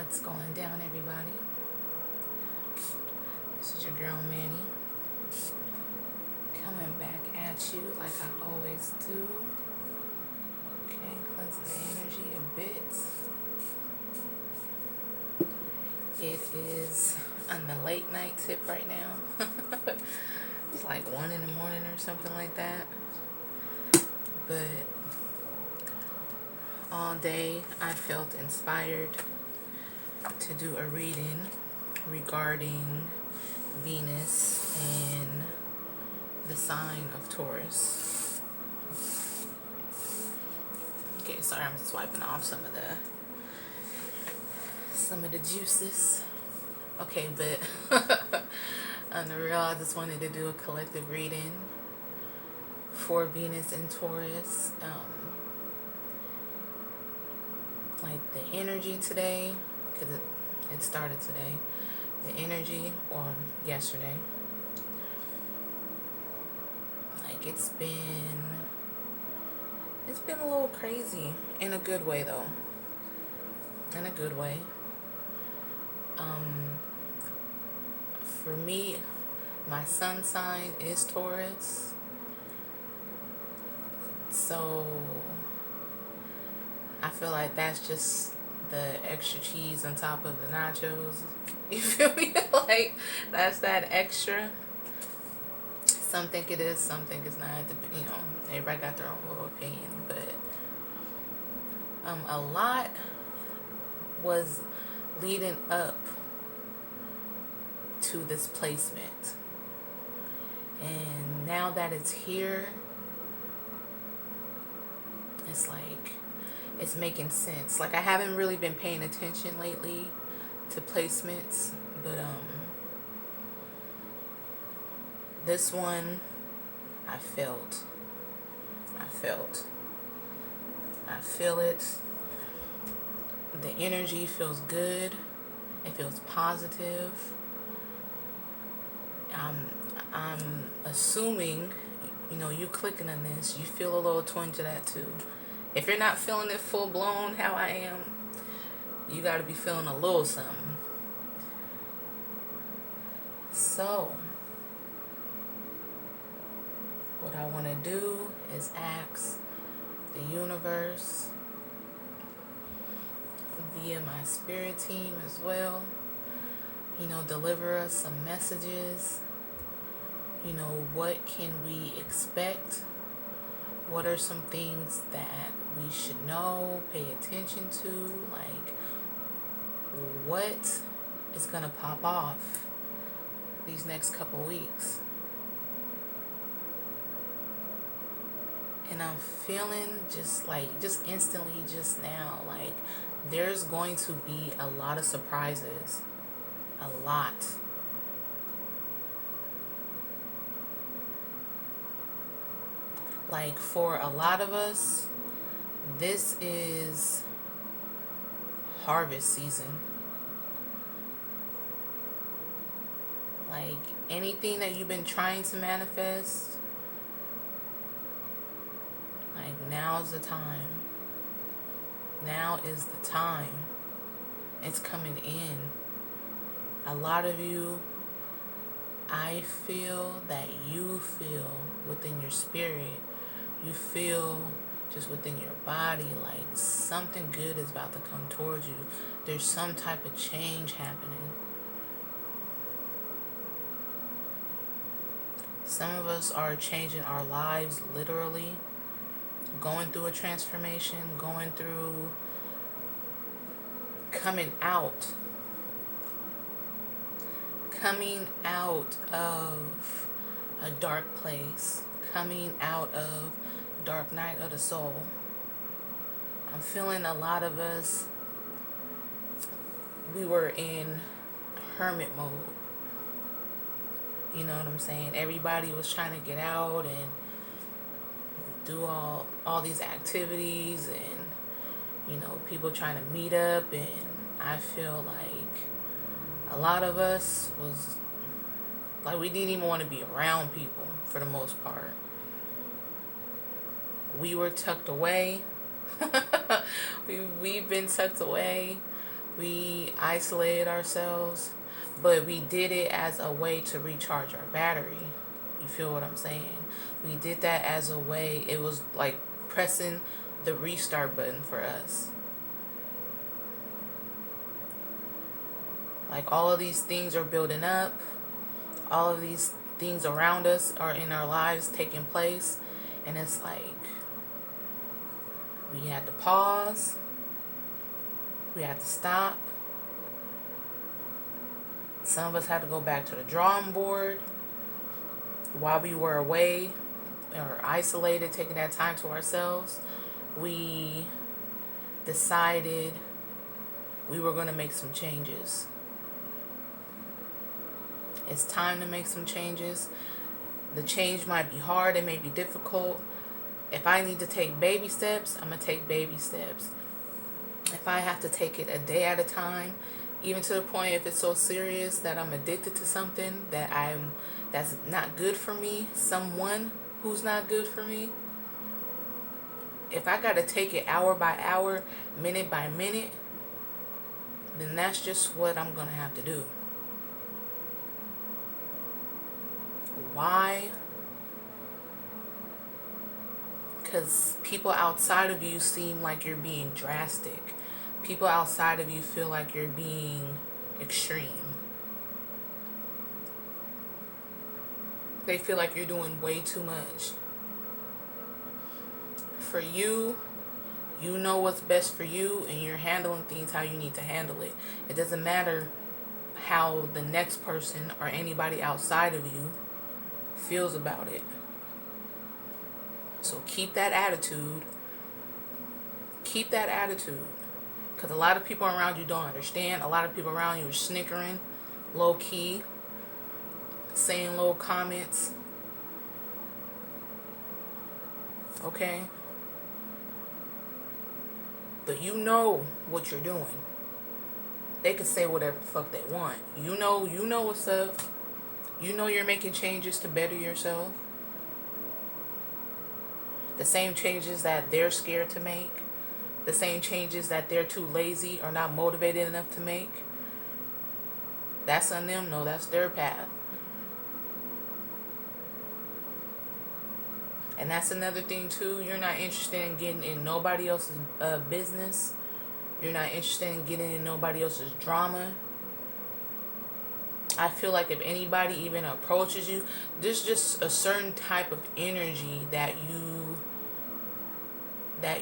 What's going down, everybody? This is your girl Manny, coming back at you like I always do. Okay, cleansing the energy a bit. It is on the late night tip right now. It's like 1 in the morning or something like that. But all day I felt inspired to do a reading regarding Venus and the sign of Taurus. Okay, sorry, I'm just wiping off some of the juices. Okay, but on the real, I just wanted to do a collective reading for Venus and Taurus. Like the energy today, because it started today. The energy, or yesterday. Like it's been a little crazy in a good way, though. In a good way. For me, my sun sign is Taurus. So I feel like that's just the extra cheese on top of the nachos. You feel me? Like, that's that extra. Some think it is, some think it's not. You know, everybody got their own little opinion. But a lot was leading up to this placement. And now that it's here, it's like, it's making sense. Like, I haven't really been paying attention lately to placements, but this one I felt. I feel it. The energy feels good. It feels positive. I'm assuming, you know, you clicking on this, you feel a little twinge of that too. If you're not feeling it full blown how I am, you got to be feeling a little something. So, what I want to do is ask the universe via my spirit team as well, you know, deliver us some messages. You know, what can we expect? What are some things that we should know, pay attention to? Like, what is going to pop off these next couple weeks? And I'm feeling just instantly just now, like, there's going to be a lot of surprises. A lot. Like, for a lot of us, this is harvest season. Like, anything that you've been trying to manifest, like, now's the time. Now is the time. It's coming in. A lot of you, I feel that you feel within your spirit, you feel just within your body, like something good is about to come towards you. There's some type of change happening. Some of us are changing our lives literally, going through a transformation, coming out of a dark place, coming out of dark night of the soul. I'm feeling a lot of us, we were in hermit mode. You know what I'm saying? Everybody was trying to get out and do all these activities, and, you know, people trying to meet up, and I feel like a lot of us was like, we didn't even want to be around people for the most part. We were tucked away. We've been tucked away. We isolated ourselves, but we did it as a way to recharge our battery. You feel what I'm saying? We did that as a way, it was like pressing the restart button for us. Like all of these things are building up. All of these things around us are in our lives taking place. And it's like we had to pause. We had to stop. Some of us had to go back to the drawing board while we were away or isolated, taking that time to ourselves. We decided we were going to make some changes. It's time to make some changes. The change might be hard, it may be difficult. If I need to take baby steps, I'm going to take baby steps. If I have to take it a day at a time, even to the point if it's so serious that I'm addicted to something that's not good for me, someone who's not good for me, if I got to take it hour by hour, minute by minute, then that's just what I'm going to have to do. Why? Because people outside of you seem like you're being drastic. People outside of you feel like you're being extreme. They feel like you're doing way too much. For you, you know what's best for you, and you're handling things how you need to handle it. It doesn't matter how the next person or anybody outside of you feels about it. So keep that attitude. Keep that attitude. Because a lot of people around you don't understand. A lot of people around you are snickering, low key, saying little comments. Okay? But you know what you're doing. They can say whatever the fuck they want. You know what's up. You know you're making changes to better yourself. The same changes that they're scared to make. The same changes that they're too lazy or not motivated enough to make. That's on them, no, that's their path. And that's another thing too. You're not interested in getting in nobody else's business. You're not interested in getting in nobody else's drama. I feel like if anybody even approaches you, there's just a certain type of energy that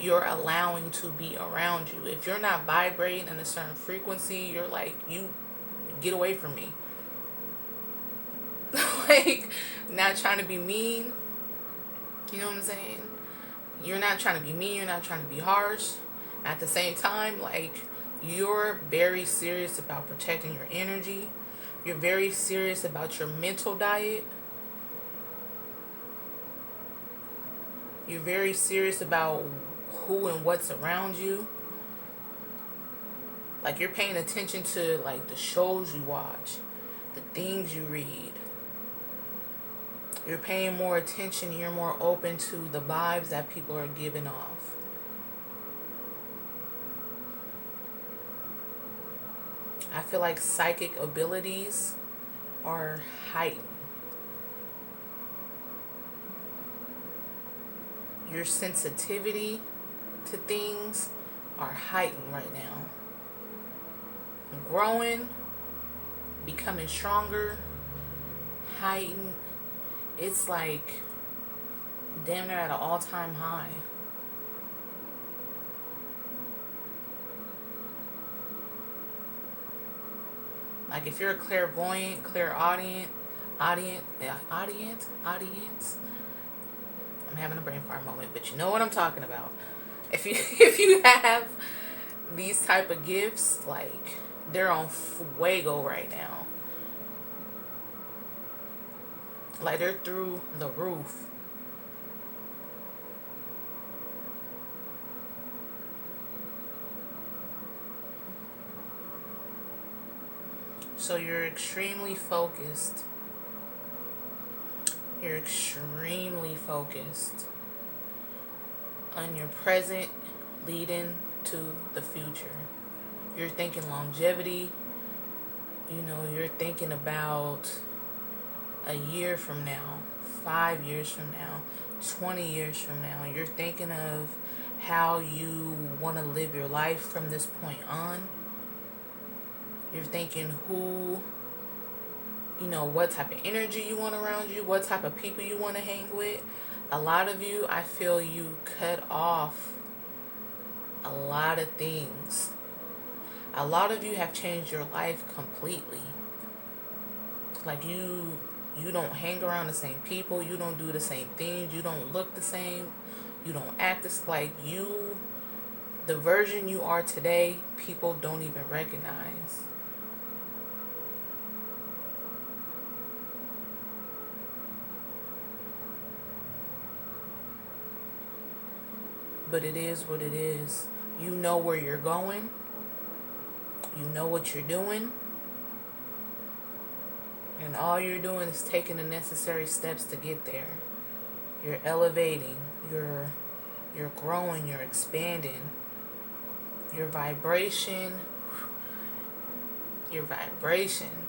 you're allowing to be around you. If you're not vibrating in a certain frequency, you're like, you get away from me. Like, not trying to be mean. You know what I'm saying? You're not trying to be mean. You're not trying to be harsh. At the same time, like, you're very serious about protecting your energy. You're very serious about your mental diet. You're very serious about who and what's around you. Like, you're paying attention to, like, the shows you watch, the things you read. You're paying more attention. You're more open to the vibes that people are giving off. I feel like psychic abilities are heightened. Your sensitivity to things are heightened right now. Growing, becoming stronger, heightened. It's like damn near at an all-time high. Like if you're a clairvoyant, clairaudient, audience. I'm having a brain fart moment, but you know what I'm talking about. If you have these type of gifts, like they're on fuego right now. Like they're through the roof. So you're extremely focused. You're extremely focused on your present leading to the future. You're thinking longevity. You know, you're thinking about a year from now, 5 years from now, 20 years from now. You're thinking of how you want to live your life from this point on. You're thinking what type of energy you want around you, what type of people you want to hang with. A lot of you, I feel you cut off a lot of things. A lot of you have changed your life completely. Like you don't hang around the same people, you don't do the same things, you don't look the same, you don't act like you. The version you are today, people don't even recognize. But it is what it is. You know where you're going. You know what you're doing. And all you're doing is taking the necessary steps to get there. You're elevating. You're growing. You're expanding. Your vibration. Your vibration.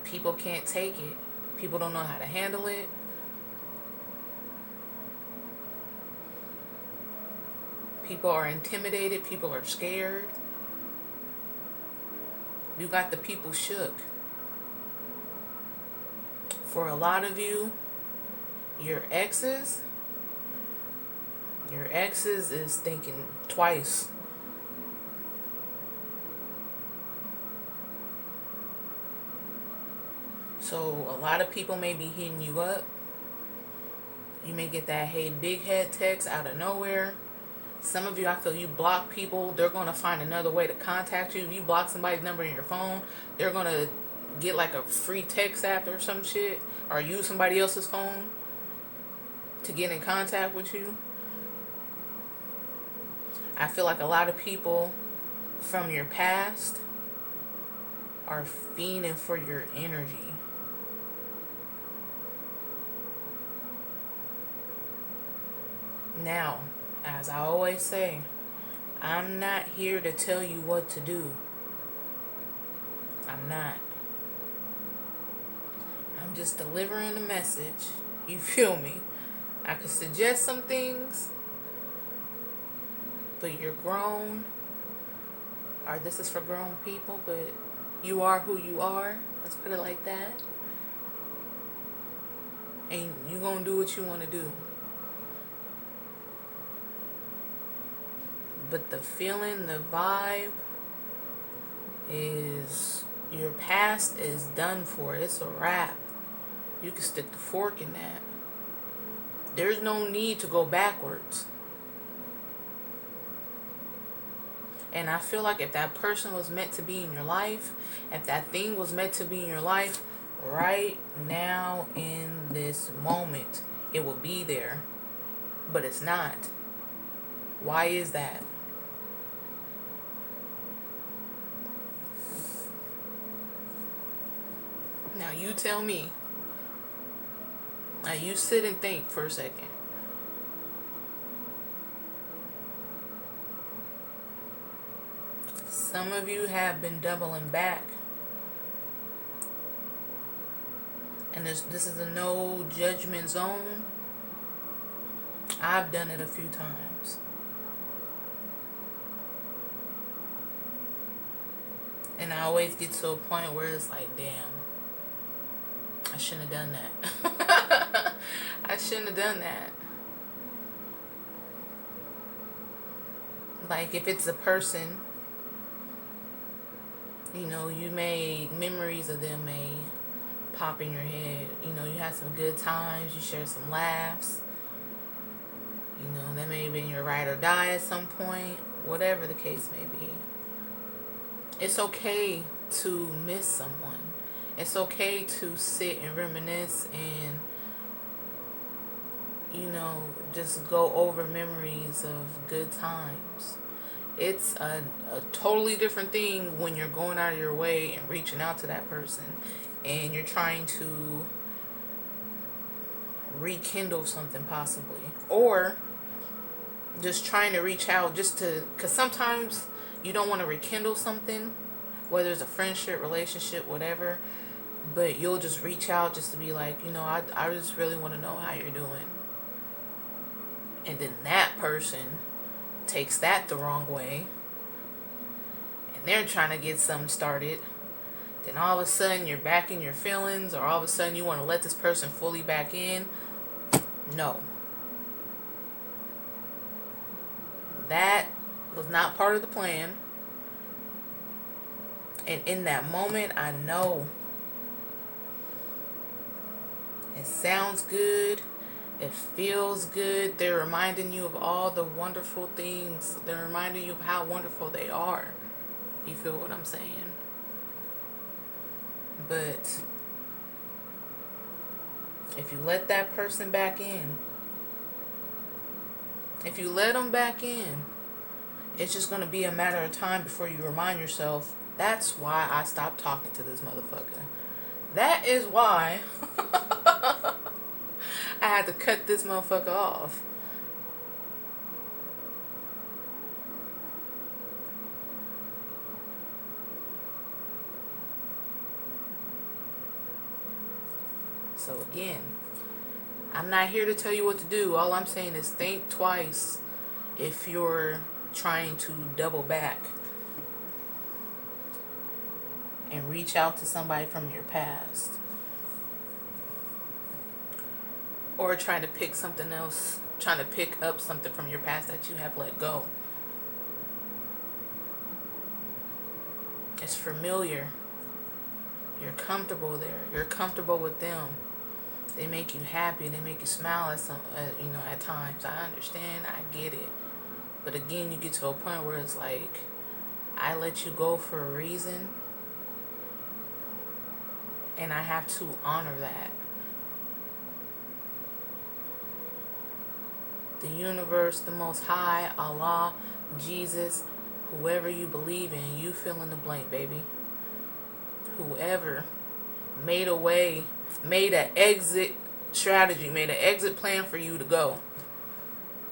People can't take it. People don't know how to handle it. People are intimidated. People are scared. You got the people shook. For a lot of you, your exes is thinking twice. So a lot of people may be hitting you up. You may get that hey big head text out of nowhere. Some of you, I feel you block people. They're going to find another way to contact you. If you block somebody's number in your phone, they're going to get like a free text after or some shit. Or use somebody else's phone to get in contact with you. I feel like a lot of people from your past are fiending for your energy. Now, as I always say, I'm not here to tell you what to do. I'm not. I'm just delivering a message. You feel me? I could suggest some things, but you're grown. Or this is for grown people, but you are who you are. Let's put it like that. And you're going to do what you want to do. But the feeling, the vibe is your past is done for. It's a wrap. You can stick the fork in that. There's no need to go backwards. And I feel like if that person was meant to be in your life, if that thing was meant to be in your life, right now in this moment, it will be there. But it's not. Why is that? Now you tell me. Now you sit and think for a second. Some of you have been doubling back. And this is a no judgment zone. I've done it a few times. And I always get to a point where it's like, damn, I shouldn't have done that. I shouldn't have done that. Like if it's a person, you made memories of them may pop in your head. You had some good times, you shared some laughs. That may have been your ride or die at some point, whatever the case may be. It's okay to miss someone. It's okay to sit and reminisce and, just go over memories of good times. It's a totally different thing when you're going out of your way and reaching out to that person and you're trying to rekindle something possibly. Or just trying to reach out just to, because sometimes you don't want to rekindle something, whether it's a friendship, relationship, whatever, but you'll just reach out just to be like, I just really want to know how you're doing. And then that person takes that the wrong way, and they're trying to get something started. Then all of a sudden you're back in your feelings, or all of a sudden you want to let this person fully back in. No. That was not part of the plan. And in that moment, I know it sounds good. It feels good. They're reminding you of all the wonderful things. They're reminding you of how wonderful they are. You feel what I'm saying? But if you let that person back in, if you let them back in, it's just going to be a matter of time before you remind yourself, that's why I stopped talking to this motherfucker. That is why I had to cut this motherfucker off. So again, I'm not here to tell you what to do. All I'm saying is think twice if you're trying to double back and reach out to somebody from your past, or trying to pick something else, trying to pick up something from your past that you have let go. It's familiar. You're comfortable there. You're comfortable with them. They make you happy. They make you smile at times. I understand. I get it. But again, you get to a point where it's like, I let you go for a reason, and I have to honor that. The universe, the Most High, Allah, Jesus, whoever you believe in, you fill in the blank, baby. Whoever made a way, made an exit strategy, made an exit plan for you to go.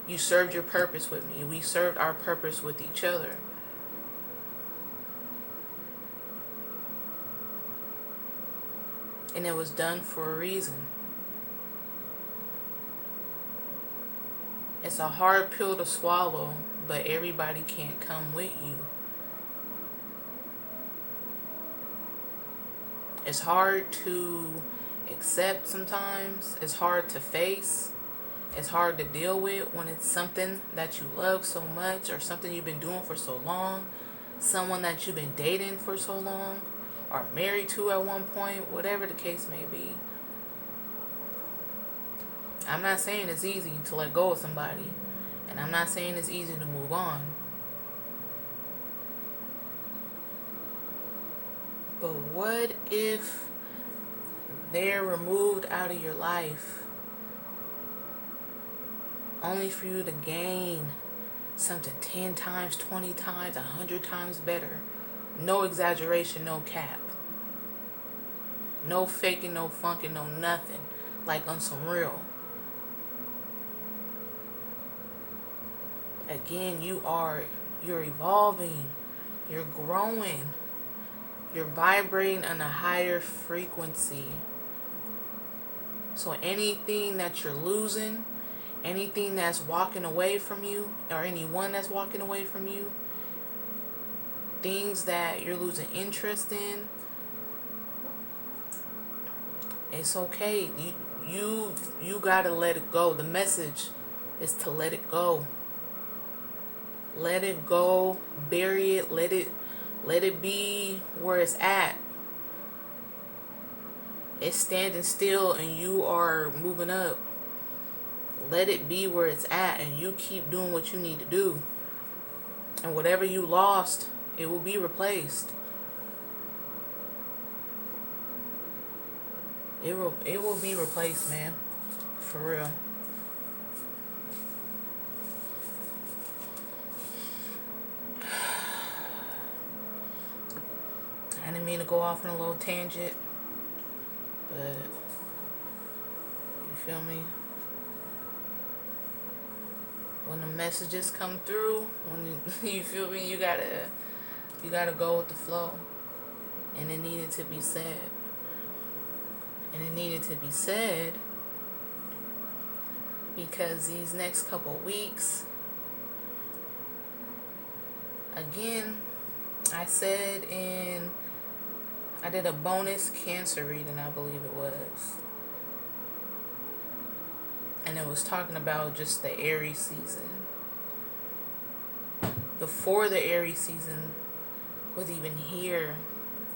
You served your purpose with me. We served our purpose with each other. And it was done for a reason. It's a hard pill to swallow, but everybody can't come with you. It's hard to accept sometimes. It's hard to face. It's hard to deal with when it's something that you love so much, or something you've been doing for so long, someone that you've been dating for so long, or married to at one point, whatever the case may be. I'm not saying it's easy to let go of somebody, and I'm not saying it's easy to move on. But what if they're removed out of your life only for you to gain something 10 times, 20 times, 100 times better? No exaggeration, no cap. No faking, no funking, no nothing. Like on some real. Again, you're evolving. You're growing. You're vibrating on a higher frequency. So anything that you're losing, anything that's walking away from you, or anyone that's walking away from you, things that you're losing interest in, it's okay. You gotta let it go. The message is to let it go. Let it go. Bury it. Let it be where it's at. It's standing still and you are moving up. Let it be where it's at, and you keep doing what you need to do. And whatever you lost, it will be replaced. It will be replaced, man. For real. I didn't mean to go off on a little tangent, but you feel me? when the messages come through, when you feel me, you gotta go with the flow. And it needed to be said. And it needed to be said because these next couple weeks, again, I did a bonus Cancer reading, I believe it was. And it was talking about just the Aries season. Before the Aries season was even here,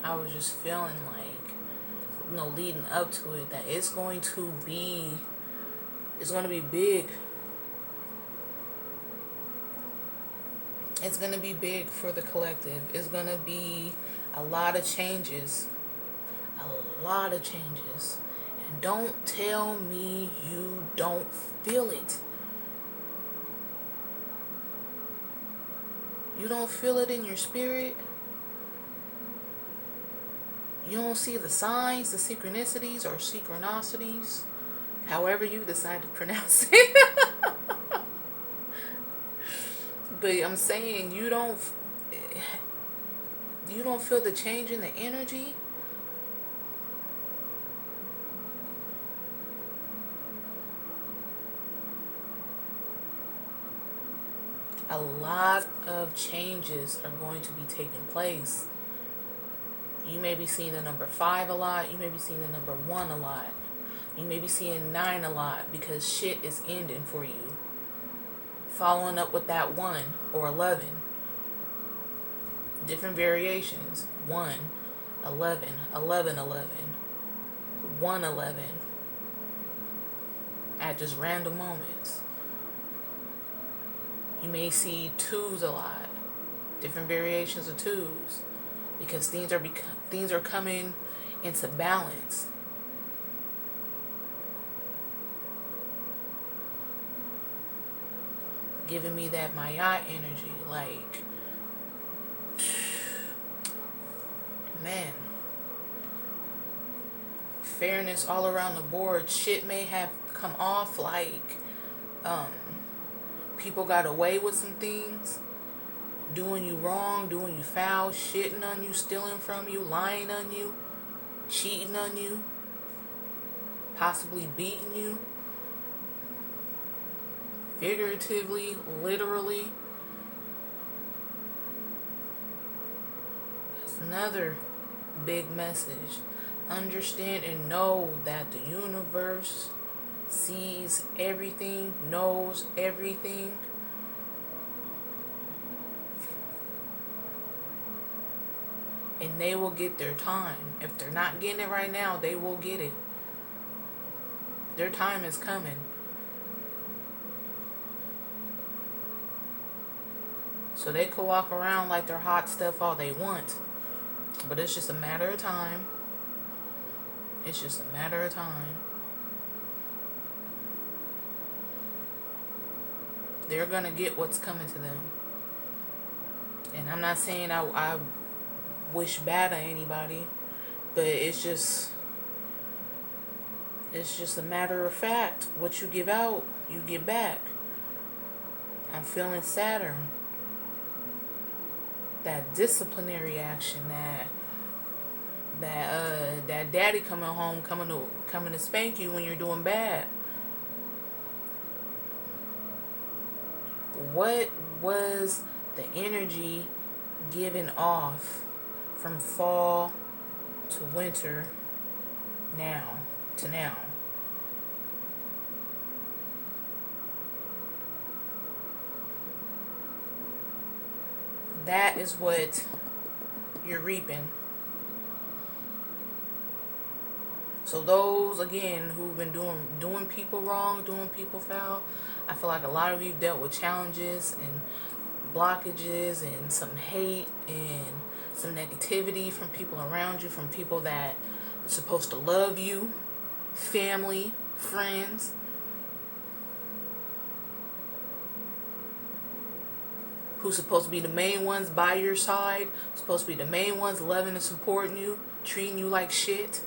I was just feeling like, leading up to it, that it's going to be big. It's going to be big for the collective. It's going to be a lot of changes. A lot of changes. And don't tell me you don't feel it. You don't feel it in your spirit. You don't see the signs, the synchronicities or synchronicities, however you decide to pronounce it. But I'm saying you don't feel the change in the energy. A lot of changes are going to be taking place. You may be seeing the number 5 a lot. You may be seeing the number 1 a lot. You may be seeing 9 a lot because shit is ending for you. Following up with that 1 or 11. Different variations. 1, 11, 11, 11, 1, 11. At just random moments. You may see 2s a lot. Different variations of 2s. Because things are coming into balance. Giving me that Maya energy, like, man, fairness all around the board. Shit may have come off like people got away with some things, doing you wrong, doing you foul, shitting on you, stealing from you, lying on you, cheating on you, possibly beating you, figuratively, literally. That's another big message. Understand and know that the universe sees everything, knows everything. And they will get their time. If they're not getting it right now, they will get it. Their time is coming. So they could walk around like they're hot stuff all they want. But it's just a matter of time. It's just a matter of time. They're going to get what's coming to them. And I'm not saying I wish bad on anybody. But it's just a matter of fact. What you give out, you get back. I'm feeling Saturn. That disciplinary action, that daddy coming home, coming to spank you when you're doing bad. What was the energy given off from fall to winter now to now? That is what you're reaping. So those, again, who've been doing people wrong, doing people foul, I feel like a lot of you dealt with challenges and blockages and some hate and some negativity from people around you, from people that are supposed to love you, family, friends. Who's supposed to be the main ones by your side, supposed to be the main ones loving and supporting you, treating you like shit,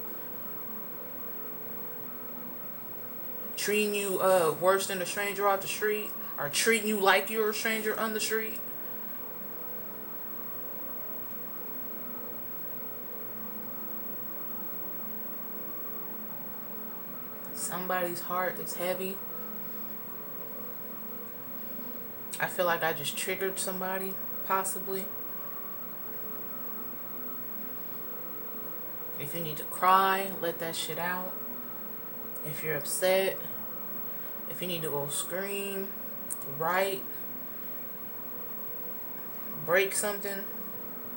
treating you worse than a stranger off the street, are treating you like you're a stranger on the street. Somebody's heart is heavy. I feel like I just triggered somebody, possibly. If you need to cry, let that shit out. If you're upset, if you need to go scream, write, break something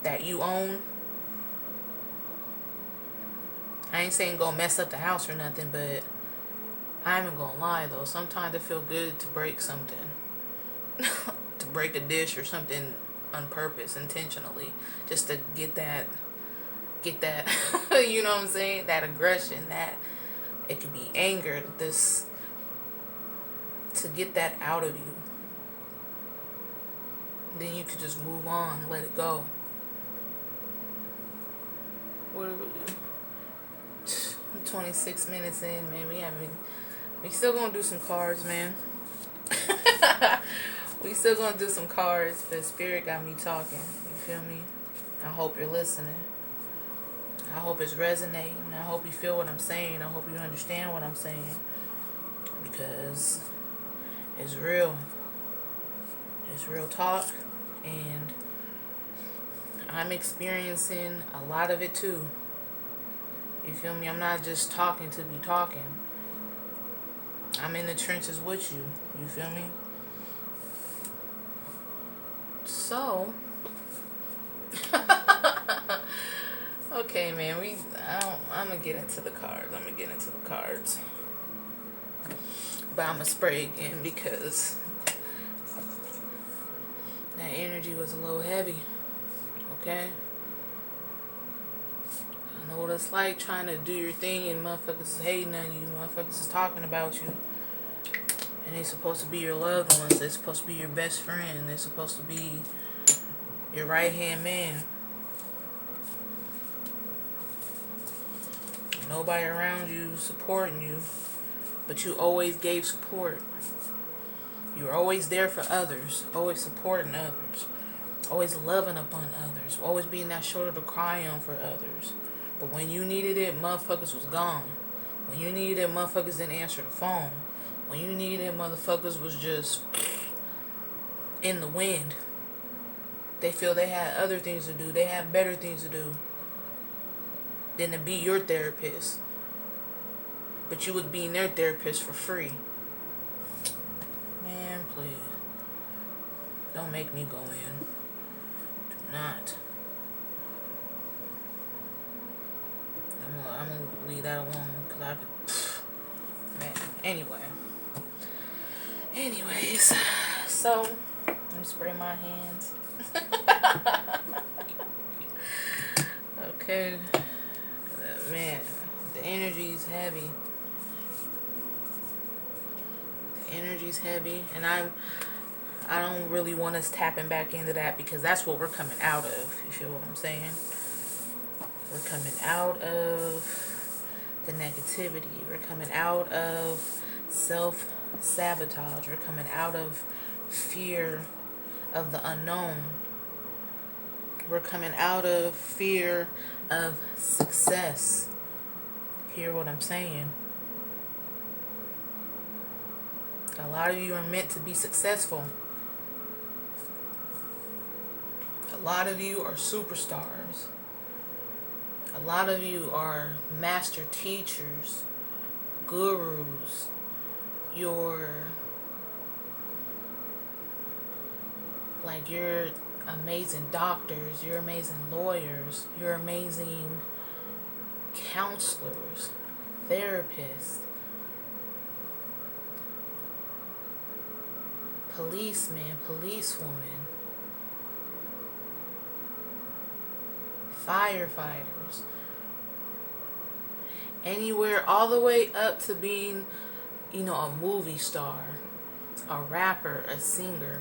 that you own. I ain't saying go mess up the house or nothing, but I ain't gonna lie though. Sometimes it feel good to break something. To break a dish or something on purpose, intentionally. Just to get that, you know what I'm saying? That aggression, that it could be anger, this, to get that out of you. Then you could just move on, let it go. What are we doing? 26 minutes in, man. We still gonna do some cards, man. We still gonna do some cards, but Spirit got me talking. You feel me? I hope you're listening. I hope it's resonating. I hope you feel what I'm saying. I hope you understand what I'm saying. Because it's real. It's real talk. And I'm experiencing a lot of it too. You feel me? I'm not just talking to be talking. I'm in the trenches with you. You feel me? So, okay, man. I'm gonna get into the cards. But I'm gonna spray again because that energy was a little heavy. Okay? I know what it's like trying to do your thing and motherfuckers is hating on you. Motherfuckers is talking about you. And they're supposed to be your loved ones. They're supposed to be your best friend. They're supposed to be your right-hand man. Nobody around you supporting you. But you always gave support. You were always there for others. Always supporting others. Always loving upon others. Always being that shoulder to cry on for others. But when you needed it, motherfuckers was gone. When you needed it, motherfuckers didn't answer the phone. When you needed it, motherfuckers was just in the wind. They feel they had other things to do. They had better things to do than to be your therapist. But you was being their therapist for free. Man, please. Don't make me go in. Do not. I'm gonna leave that alone because I could. Man. Anyways, so let me spray my hands. Okay, man, the energy's heavy. The energy's heavy, and I don't really want us tapping back into that because that's what we're coming out of. You feel what I'm saying? We're coming out of the negativity. We're coming out of self-sabotage. We're coming out of fear of the unknown. We're coming out of fear of success. Hear what I'm saying? A lot of you are meant to be successful. A lot of you are superstars. A lot of you are master teachers, gurus. You're amazing doctors. You're amazing lawyers. You're amazing counselors, therapists, policemen, policewomen, firefighters, anywhere all the way up to being, a movie star, a rapper, a singer,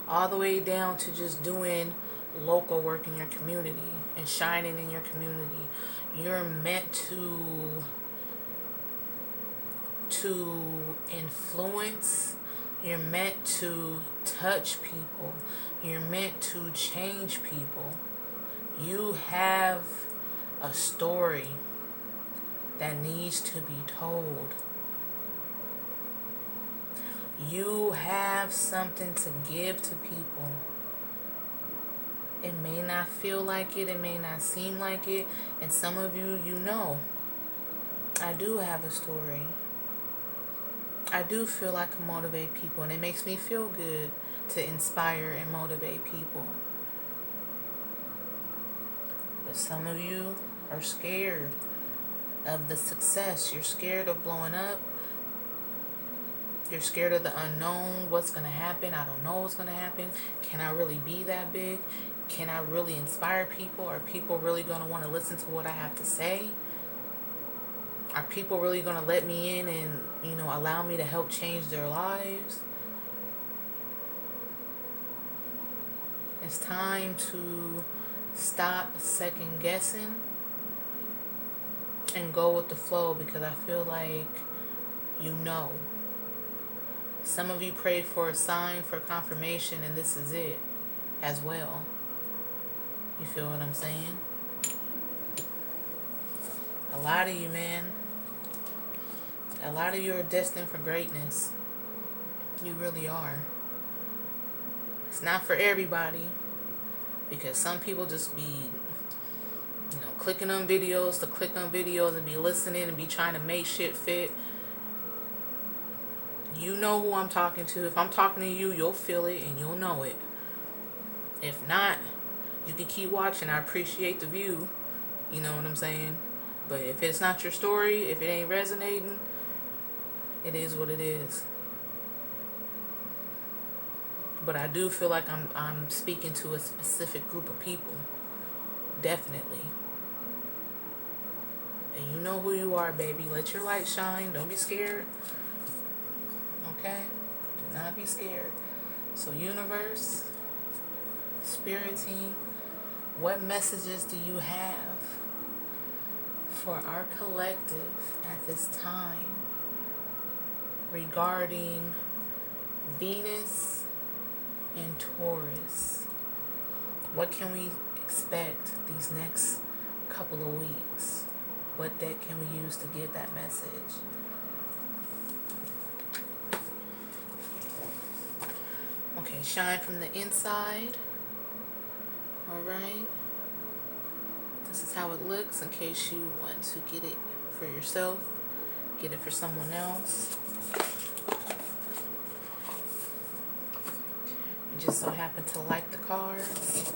all the way down to just doing local work in your community and shining in your community. You're meant to influence You're meant to touch people. You're meant to change people. You have a story that needs to be told. You have something to give to people. It may not feel like it. It may not seem like it. And some of you, you know, I do have a story. I do feel I can motivate people, and it makes me feel good to inspire and motivate people. But some of you are scared of the success. You're scared of blowing up. You're scared of the unknown. What's going to happen? I don't know what's going to happen. Can I really be that big? Can I really inspire people? Are people really going to want to listen to what I have to say? Are people really going to let me in and, allow me to help change their lives? It's time to stop second guessing and go with the flow, because I feel like you know. Some of you prayed for a sign, for confirmation, and this is it as well. You feel what I'm saying? A lot of you, man. A lot of you are destined for greatness. You really are. It's not for everybody, because some people just be, clicking on videos to click on videos and be listening and be trying to make shit fit. You know who I'm talking to. If I'm talking to you, you'll feel it and you'll know it. If not, you can keep watching. I appreciate the view. You know what I'm saying? But if it's not your story, if it ain't resonating, it is what it is. But I do feel like I'm speaking to a specific group of people. Definitely. And you know who you are, baby. Let your light shine. Don't be scared. Okay? Do not be scared. So, universe, spirit team, what messages do you have for our collective at this time regarding Venus and Taurus? What can we expect these next couple of weeks? What deck can we use to give that message? Okay, shine from the inside. Alright. This is how it looks in case you want to get it for yourself. Get it for someone else. You just so happen to like the cards.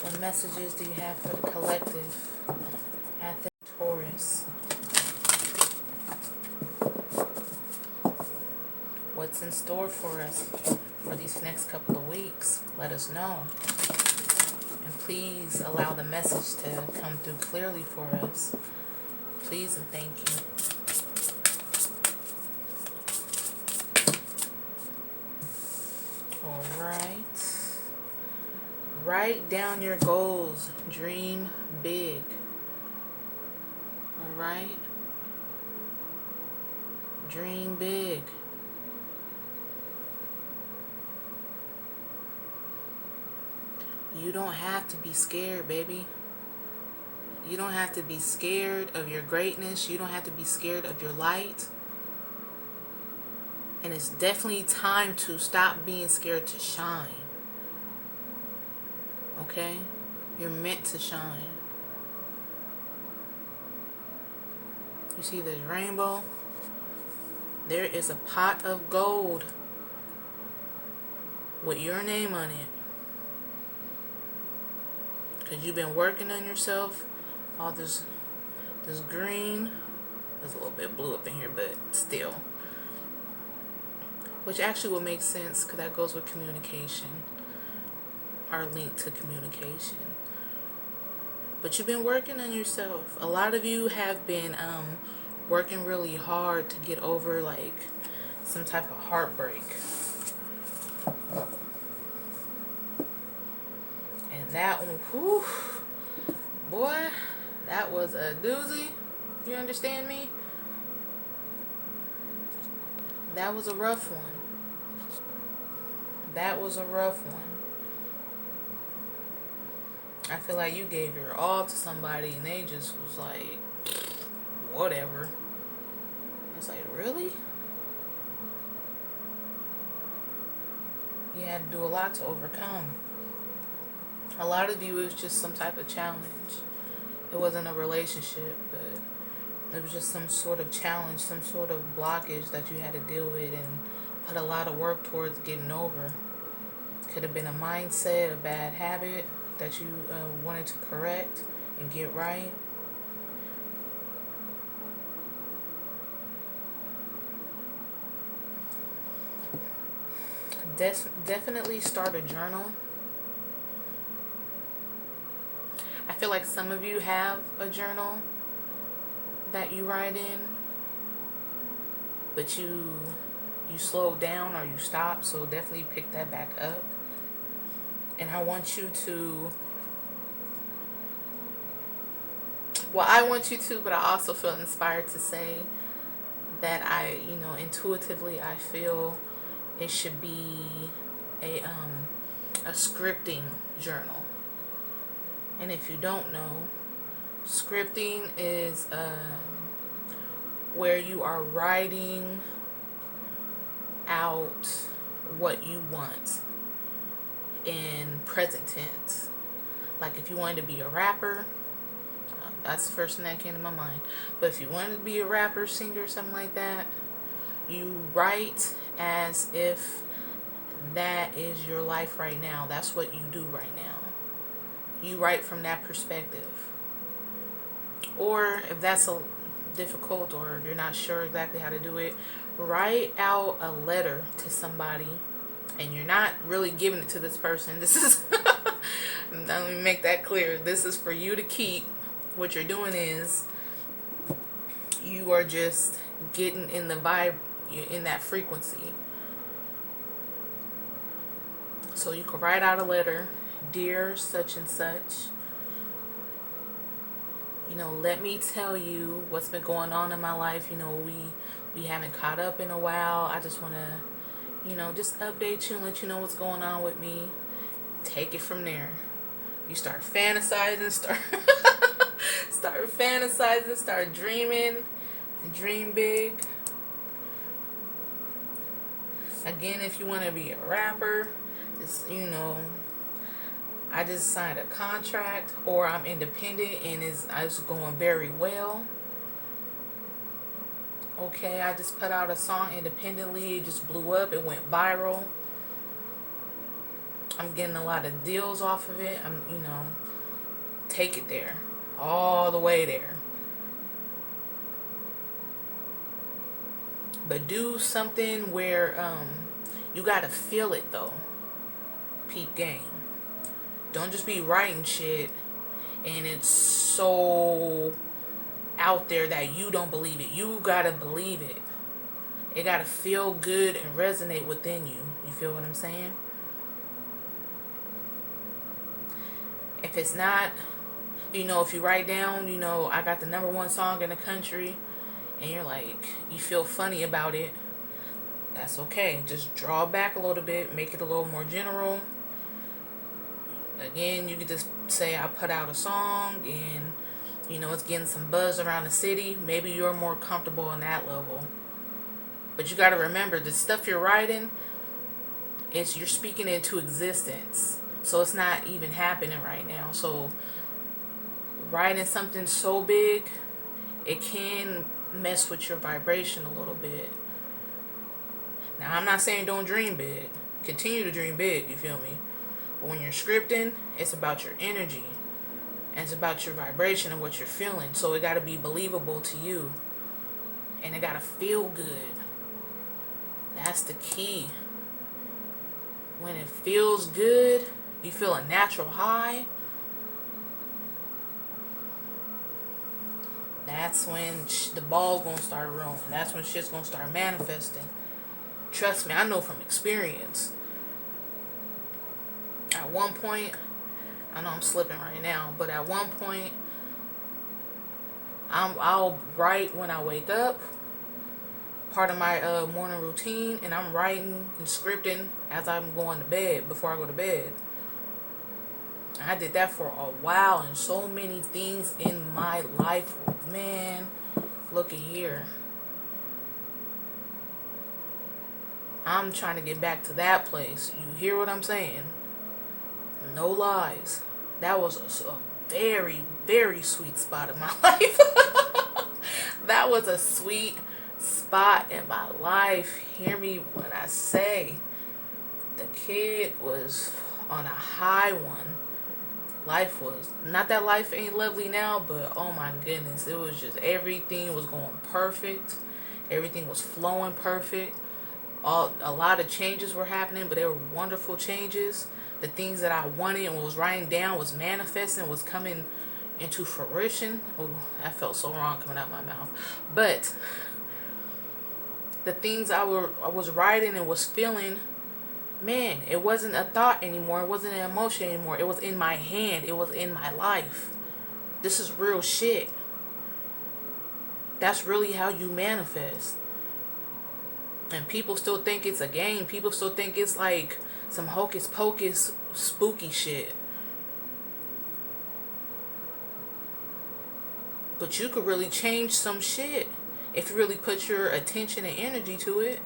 What messages do you have for the collective at the Taurus? What's in store for us for these next couple of weeks? Let us know. And please allow the message to come through clearly for us. Please and thank you. Alright. Write down your goals. Dream big. Alright? Dream big. You don't have to be scared, baby. You don't have to be scared of your greatness. You don't have to be scared of your light. And it's definitely time to stop being scared to shine. Okay? You're meant to shine. You see this rainbow? There is a pot of gold with your name on it. Because you've been working on yourself. All this green. There's a little bit blue up in here, but still. Which actually will make sense, because that goes with communication. Our link to communication. But you've been working on yourself. A lot of you have been working really hard to get over like some type of heartbreak. And that one, whew, boy, that was a doozy. You understand me? That was a rough one. That was a rough one. I feel like you gave your all to somebody and they just was like, whatever. It's like, really? You had to do a lot to overcome. A lot of you, it was just some type of challenge. It wasn't a relationship, but it was just some sort of challenge, some sort of blockage that you had to deal with and put a lot of work towards getting over. Could have been a mindset, a bad habit that you wanted to correct and get right. Definitely start a journal. I feel like some of you have a journal that you write in, but you slow down or you stop, so definitely pick that back up. And I want you to, well, I want you to, but I also feel inspired to say that intuitively I feel it should be a scripting journal. And if you don't know, scripting is where you are writing out what you want in present tense. Like if you wanted to be a rapper, that's the first thing that came to my mind. But if you wanted to be a rapper, singer, something like that, you write as if that is your life right now. That's what you do right now. You write from that perspective. Or if that's difficult or you're not sure exactly how to do it, write out a letter to somebody, and you're not really giving it to this person. This is let me make that clear. This is for you to keep. What you're doing is you are just getting in the vibe, in that frequency. So you can write out a letter. Dear such and such, let me tell you what's been going on in my life. We haven't caught up in a while. I just want to, just update you and let you know what's going on with me. Take it from there. You start fantasizing, start fantasizing, start dreaming, dream big. Again, if you want to be a rapper, just, I just signed a contract, or I'm independent and it's going very well. Okay, I just put out a song independently. It just blew up. It went viral. I'm getting a lot of deals off of it. Take it there. All the way there. But do something where you got to feel it, though. Peep game. Don't just be writing shit and it's so out there that you don't believe it. You gotta believe it. It gotta feel good and resonate within you. You feel what I'm saying? If it's not, if you write down, I got the #1 song in the country, and you're like, you feel funny about it, that's okay. Just draw back a little bit, make it a little more general. Again, you could just say I put out a song and it's getting some buzz around the city. Maybe you're more comfortable on that level. But you got to remember, the stuff you're writing, you're speaking into existence. So it's not even happening right now. So writing something so big, it can mess with your vibration a little bit. Now, I'm not saying don't dream big. Continue to dream big, you feel me? But when you're scripting, it's about your energy. And it's about your vibration and what you're feeling. So it got to be believable to you. And it got to feel good. That's the key. When it feels good, you feel a natural high. That's when the ball's gonna start rolling. That's when shit's gonna start manifesting. Trust me, I know from experience. At one point, I know I'm slipping right now, but at one point, I'll write when I wake up, part of my morning routine, and I'm writing and scripting as I'm going to bed, before I go to bed. I did that for a while, and so many things in my life, man, look at here. I'm trying to get back to that place. You hear what I'm saying? No lies. That was a very, very sweet spot in my life. That was a sweet spot in my life. Hear me when I say the kid was on a high one. Life was, not that life ain't lovely now, but oh my goodness, it was just, everything was going perfect. Everything was flowing perfect. A lot of changes were happening, but they were wonderful changes. The things that I wanted and was writing down was manifesting, was coming into fruition. Oh, that felt so wrong coming out my mouth. But the things I was writing and was feeling, man, it wasn't a thought anymore. It wasn't an emotion anymore. It was in my hand. It was in my life. This is real shit. That's really how you manifest. And people still think it's a game. People still think it's like some hocus pocus spooky shit. But you could really change some shit if you really put your attention and energy to it.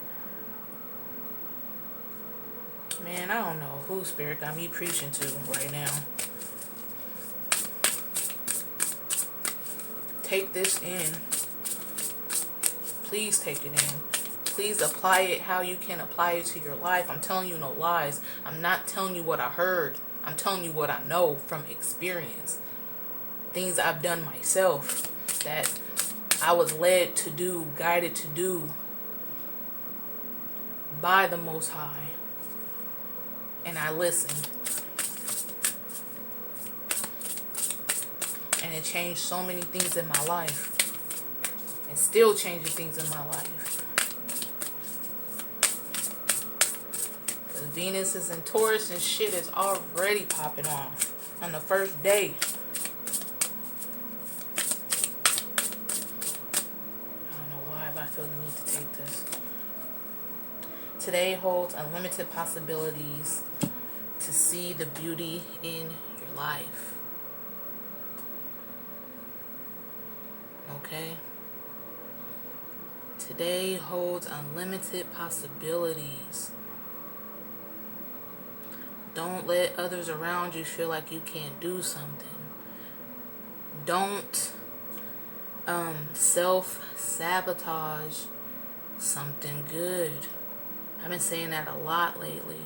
Man, I don't know who spirit got me preaching to right now. Take this in. Please take it in. Please apply it how you can apply it to your life. I'm telling you no lies. I'm not telling you what I heard. I'm telling you what I know from experience. Things I've done myself that I was led to do, guided to do by the Most High. And I listened. And it changed so many things in my life. And still changing things in my life. Because Venus is in Taurus and shit is already popping off on the first day. I don't know why, but I feel the need to take this. Today holds unlimited possibilities to see the beauty in your life. Okay? Today holds unlimited possibilities. Don't let others around you feel like you can't do something. Don't self-sabotage something good. I've been saying that a lot lately.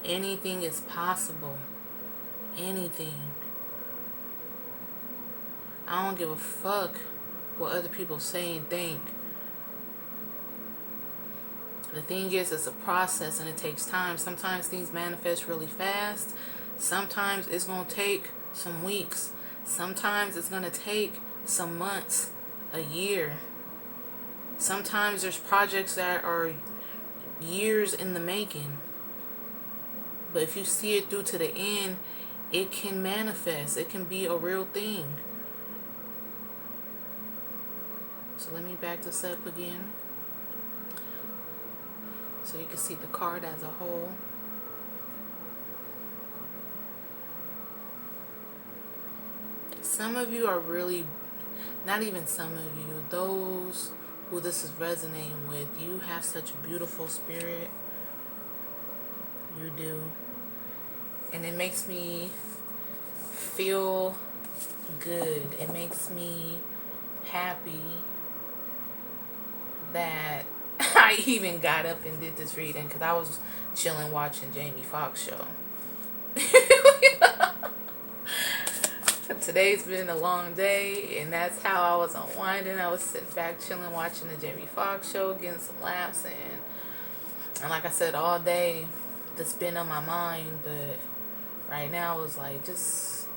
Anything is possible. Anything. I don't give a fuck what other people say and think. The thing is, it's a process and it takes time. Sometimes things manifest really fast. Sometimes it's going to take some weeks. Sometimes it's going to take some months, a year. Sometimes there's projects that are years in the making. But if you see it through to the end, it can manifest. It can be a real thing. So let me back this up again, so you can see the card as a whole. Some of you are really, not even some of you, those who this is resonating with, you have such a beautiful spirit. You do. And it makes me feel good. It makes me happy that I even got up and did this reading, because I was chilling watching Jamie Foxx show. Today's been a long day, and that's how I was unwinding. I was sitting back chilling watching the Jamie Foxx show, getting some laughs in. And like I said, all day that's been on my mind, but right now I was like, just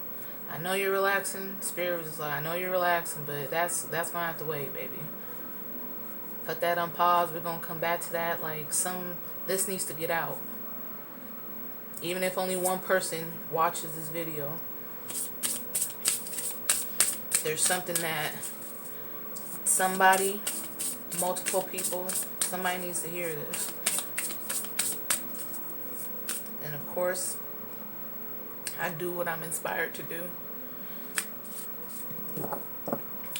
I know you're relaxing. Spirit was just like, I know you're relaxing, but that's gonna have to wait, baby. Put that on pause. We're gonna come back to that. Like, this needs to get out. Even if only one person watches this video, there's something that somebody, multiple people, somebody needs to hear this. And of course, I do what I'm inspired to do.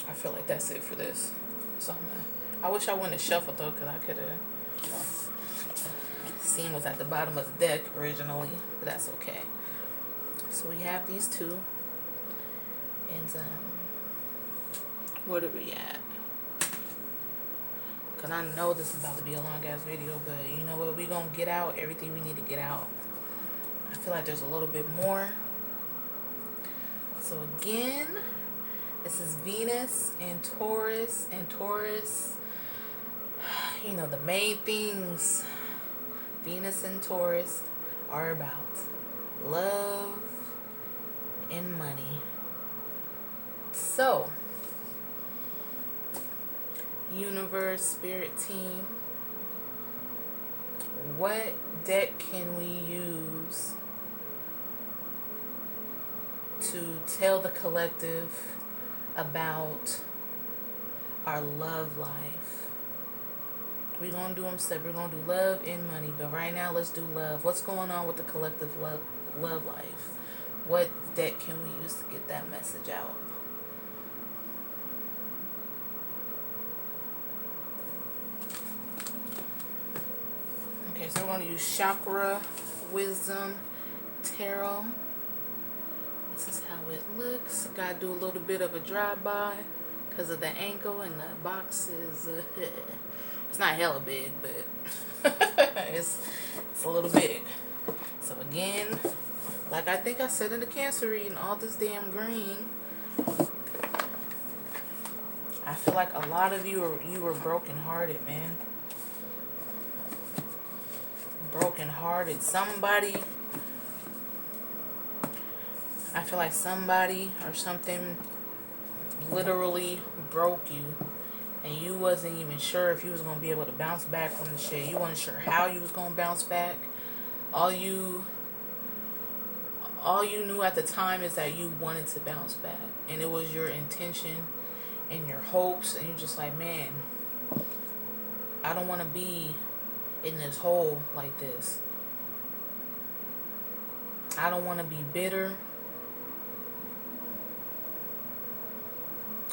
I feel like that's it for this. So I wish I wouldn't have shuffled though, because I could have seen what's at the bottom of the deck originally, but that's okay. So we have these two, and what are we at? Because I know this is about to be a long ass video, but you know what, we gonna get out everything we need to get out. I feel like there's a little bit more. So again, this is Venus and Taurus. And Taurus, you know, the main things Venus and Taurus are about: love and money. So, universe, spirit team, what deck can we use to tell the collective about our love life? We're going to do them separate. We're going to do love and money, but right now let's do love. What's going on with the collective love life? What deck can we use to get that message out? Okay, so we're going to use Chakra Wisdom Tarot. This is how it looks. Gotta do a little bit of a drive-by because of the angle, and the box is it's not hella big, but it's a little big. So again, like I think I said in the Cancer reading, all this damn green. I feel like a lot of you were broken-hearted, man. Broken-hearted. I feel like somebody or something literally broke you, and you wasn't even sure if you was gonna be able to bounce back from the shit. You wasn't sure how you was gonna bounce back. All you knew at the time is that you wanted to bounce back, and it was your intention and your hopes, and you're just like, man, I don't want to be in this hole like this. I don't want to be bitter.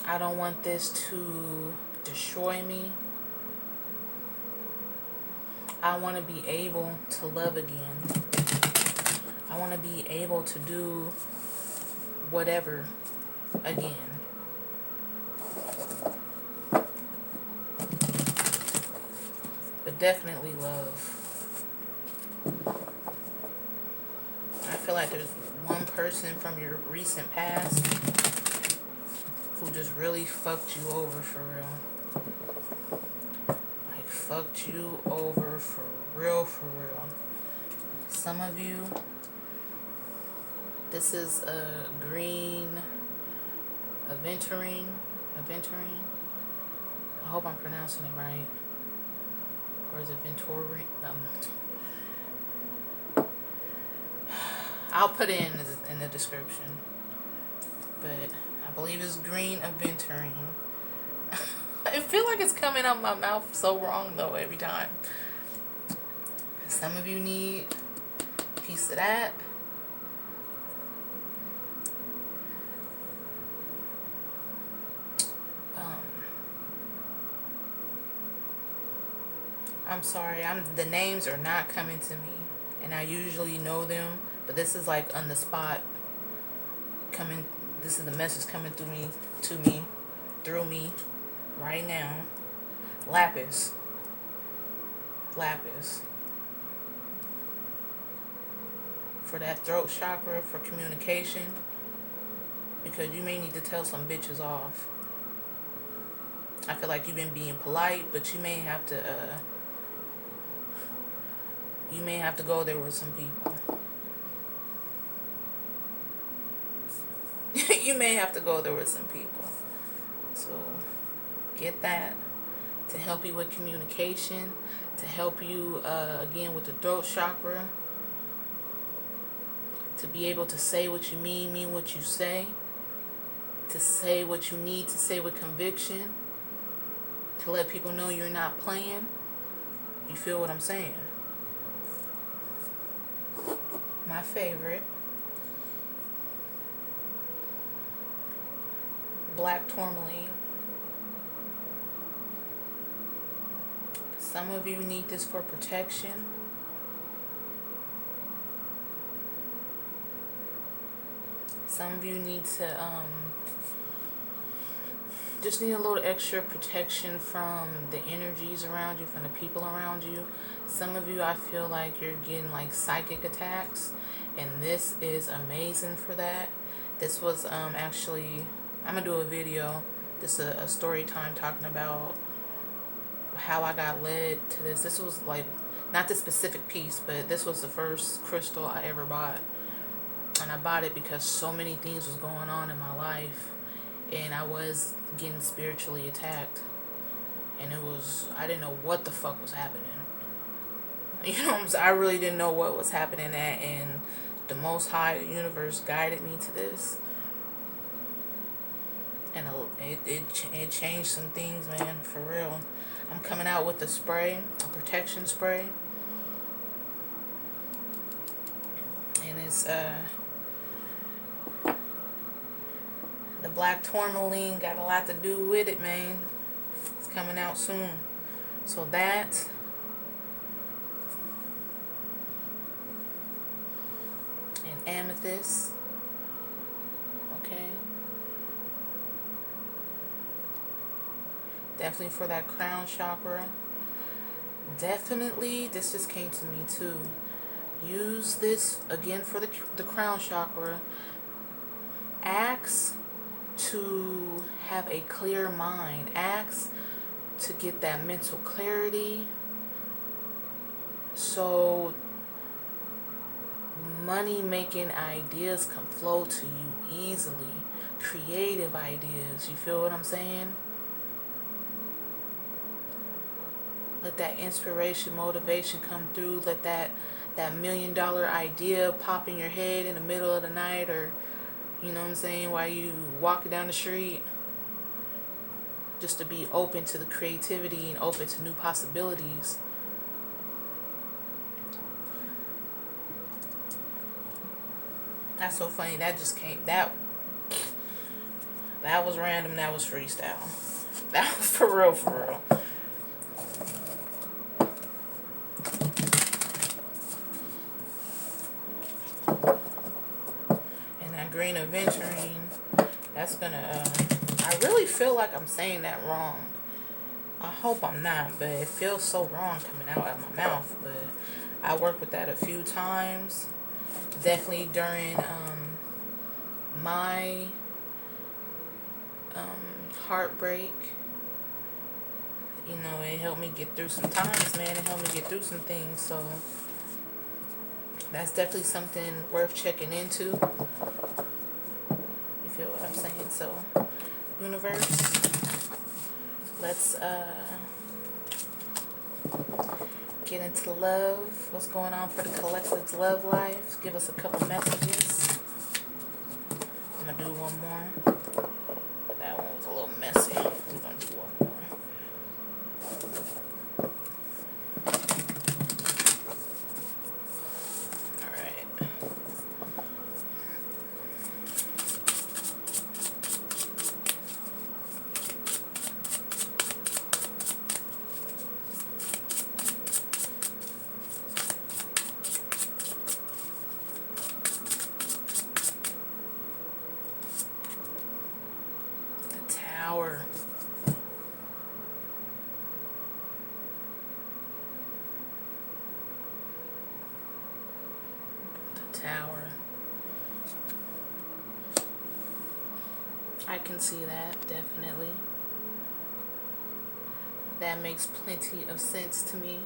I don't want this to destroy me. I want to be able to love again. I want to be able to do whatever again. But definitely love. I feel like there's one person from your recent past who just really fucked you over for real. Like, fucked you over for real, for real. Some of you, this is a green aventurine. I hope I'm pronouncing it right. Or is it Venturing? I'll put it in the description. But I believe it's green aventurine. I feel like it's coming out my mouth so wrong though every time. Some of you need a piece of that. I'm sorry, the names are not coming to me, and I usually know them, but this is like on the spot coming. This is the message coming through me right now. Lapis. For that throat chakra, for communication, because you may need to tell some bitches off. I feel like you've been being polite, but you may have to go there with some people. may have to go there with some people. So get that to help you with communication, to help you again with the throat chakra, to be able to say what you mean what you say, to say what you need to say with conviction, to let people know you're not playing. You feel what I'm saying? My favorite, black tourmaline. Some of you need this for protection. Some of you need to just need a little extra protection from the energies around you, from the people around you. Some of you, I feel like you're getting like psychic attacks, and this is amazing for that. This was actually, I'm gonna do a video, this a story time, talking about how I got led to this. This was like, not this specific piece, but this was the first crystal I ever bought. And I bought it because so many things was going on in my life, and I was getting spiritually attacked, and it was, I didn't know what the fuck was happening. You know what I'm saying? I really didn't know what was happening at, and the Most High, the universe, guided me to this, and it changed some things, man, for real. I'm coming out with a spray, a protection spray, and it's the black tourmaline got a lot to do with it, man. It's coming out soon. So that, and amethyst, okay, definitely for that crown chakra. Definitely, this just came to me too. Use this again for the crown chakra. Ask to have a clear mind. Ask to get that mental clarity, so money making ideas can flow to you easily. Creative ideas. You feel what I'm saying? Let that inspiration, motivation come through. Let that $1 million idea pop in your head in the middle of the night, or you know what I'm saying, while you walking down the street. Just to be open to the creativity and open to new possibilities. That's so funny. That just came. That was random. That was freestyle. That was for real, for real. Green aventurine, that's gonna I really feel like I'm saying that wrong. I hope I'm not, but it feels so wrong coming out of my mouth. But I worked with that a few times, definitely during my heartbreak. You know, it helped me get through some times, man. It helped me get through some things. So that's definitely something worth checking into. Feel what I'm saying? So, universe, let's get into love. What's going on for the collective's love life? Give us a couple messages. I'm gonna do one more. That one was a little messy. We're gonna do one more. Tower. The Tower. I can see that, definitely. That makes plenty of sense to me.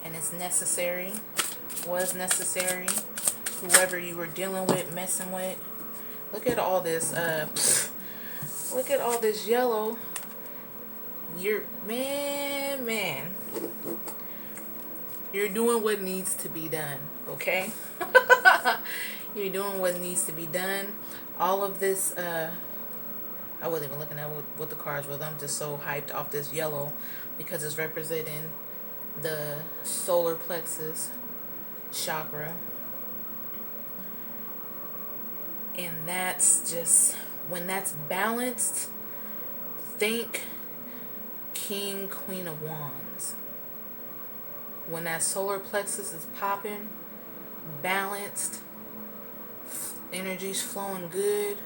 And it's necessary. was necessary. Whoever you were dealing with, messing with. Look at all this, look at all this yellow. You're, man. You're doing what needs to be done, okay? You're doing what needs to be done. All of this, I wasn't even looking at what the cards was. I'm just so hyped off this yellow because it's representing the solar plexus chakra. And that's just, when that's balanced, think King, Queen of Wands. When that solar plexus is popping, balanced, energy's flowing good.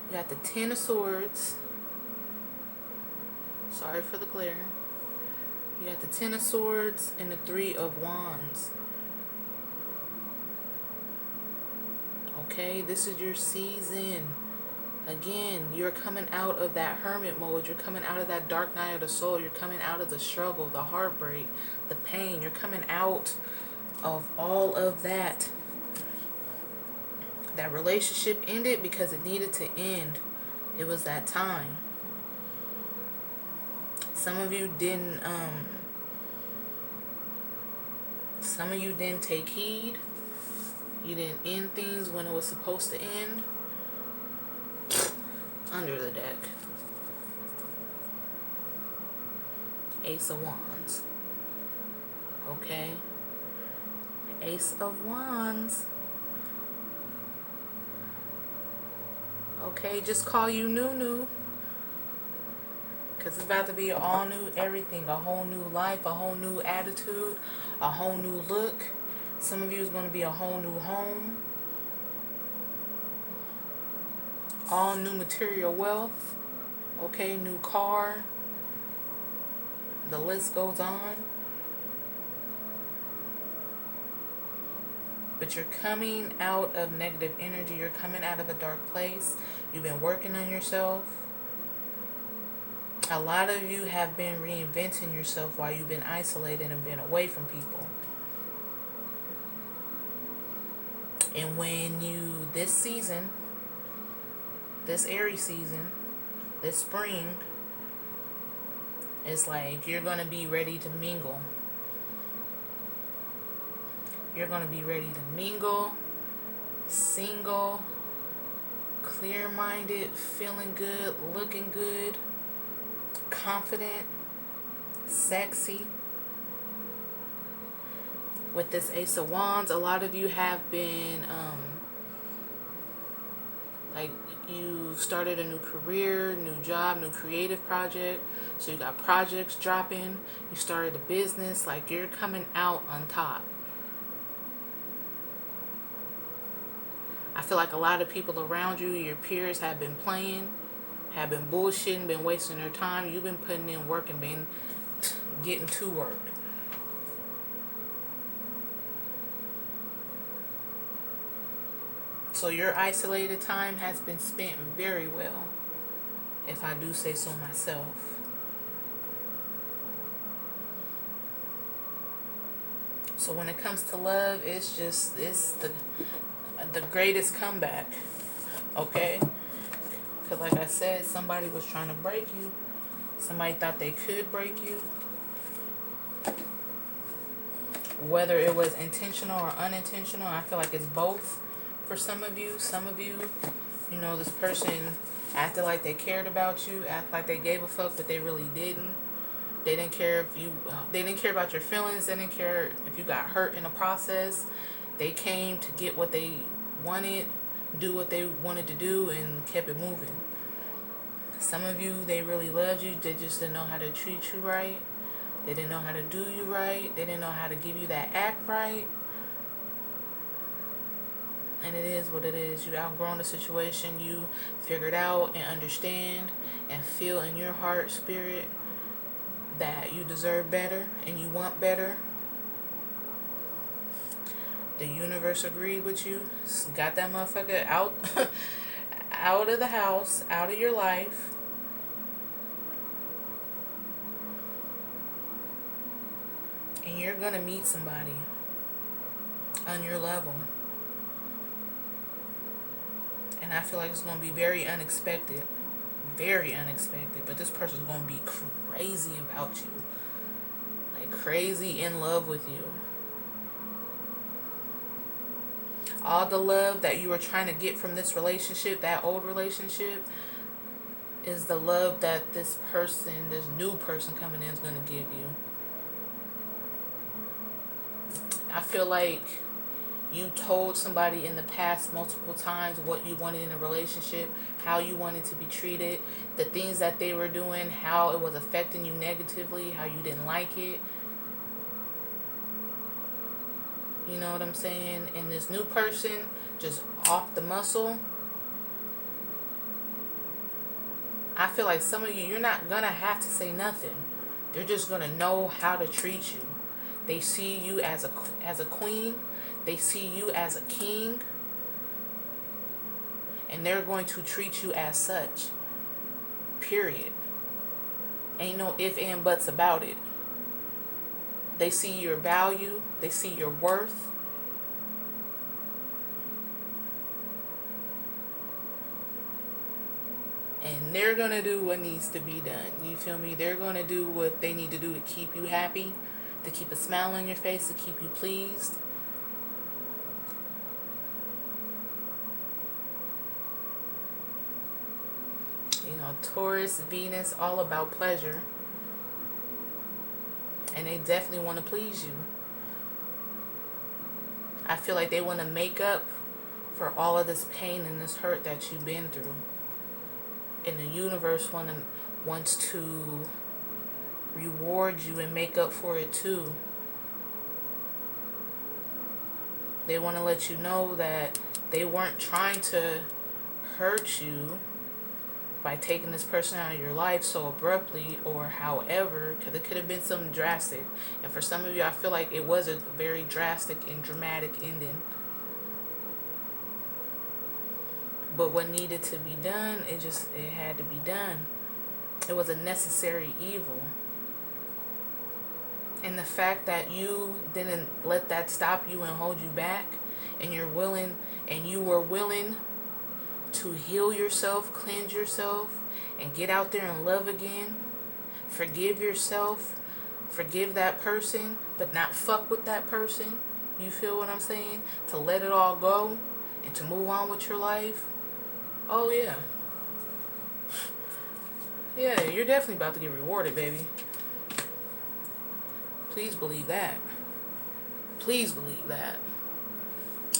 You got the Ten of Swords. Sorry for the glare. You got the Ten of Swords and the Three of Wands. Okay, this is your season. Again, you're coming out of that hermit mode. You're coming out of that dark night of the soul. You're coming out of the struggle, the heartbreak, the pain. You're coming out of all of that. That relationship ended because it needed to end. It was that time. Some of you didn't take heed. You didn't end things when it was supposed to end. Under the deck. Ace of Wands. Okay. Ace of Wands. Okay, just call you Nunu. Because it's about to be all new everything. A whole new life, a whole new attitude, a whole new look. Some of you is going to be a whole new home. All new material wealth. Okay, new car. The list goes on. But you're coming out of negative energy. You're coming out of a dark place. You've been working on yourself. A lot of you have been reinventing yourself while you've been isolated and been away from people. And when you, this season, this Aries season, this spring, it's like you're going to be ready to mingle. You're going to be ready to mingle, single, clear-minded, feeling good, looking good, confident, sexy. With this Ace of Wands, a lot of you have been, like, you started a new career, new job, new creative project. So you got projects dropping. You started a business. Like, you're coming out on top. I feel like a lot of people around you, your peers, have been playing, have been bullshitting, been wasting their time. You've been putting in work and been getting to work. So your isolated time has been spent very well, if I do say so myself. So when it comes to love, it's the greatest comeback. Okay? Because like I said, somebody was trying to break you. Somebody thought they could break you. Whether it was intentional or unintentional, I feel like it's both. For some of you, you know, this person acted like they cared about you, acted like they gave a fuck, but they really didn't. They didn't care if you, they didn't care about your feelings. They didn't care if you got hurt in the process. They came to get what they wanted, do what they wanted to do, and kept it moving. Some of you, they really loved you. They just didn't know how to treat you right. They didn't know how to do you right. They didn't know how to give you that act right. And it is what it is. You outgrown the situation. You figured out and understand and feel in your heart, spirit, that you deserve better and you want better. The universe agreed with you. Got that motherfucker out, out of the house, out of your life. And you're going to meet somebody on your level. And I feel like it's going to be very unexpected. Very unexpected. But this person's going to be crazy about you. Like crazy in love with you. All the love that you were trying to get from this relationship, that old relationship, is the love that this person, this new person coming in is going to give you. I feel like you told somebody in the past multiple times what you wanted in a relationship, how you wanted to be treated, the things that they were doing, how it was affecting you negatively, how you didn't like it. You know what I'm saying? And this new person, just off the muscle. I feel like some of you, you're not going to have to say nothing. They're just going to know how to treat you. They see you as a queen. They see you as a king. And they're going to treat you as such. Period. Ain't no ifs and buts about it. They see your value. They see your worth. And they're going to do what needs to be done. You feel me? They're going to do what they need to do to keep you happy, to keep a smile on your face, to keep you pleased. You know, Taurus, Venus, all about pleasure. And they definitely want to please you. I feel like they want to make up for all of this pain and this hurt that you've been through. And the universe wants to reward you and make up for it too. They want to let you know that they weren't trying to hurt you by taking this person out of your life so abruptly or however, because it could have been something drastic. And for some of you, I feel like it was a very drastic and dramatic ending. But what needed to be done, it had to be done. It was a necessary evil. And the fact that you didn't let that stop you and hold you back, and you were willing to heal yourself, cleanse yourself, and get out there and love again. Forgive yourself. Forgive that person, but not fuck with that person. You feel what I'm saying? To let it all go and to move on with your life. Oh, yeah. Yeah, you're definitely about to get rewarded, baby. Please believe that. Please believe that.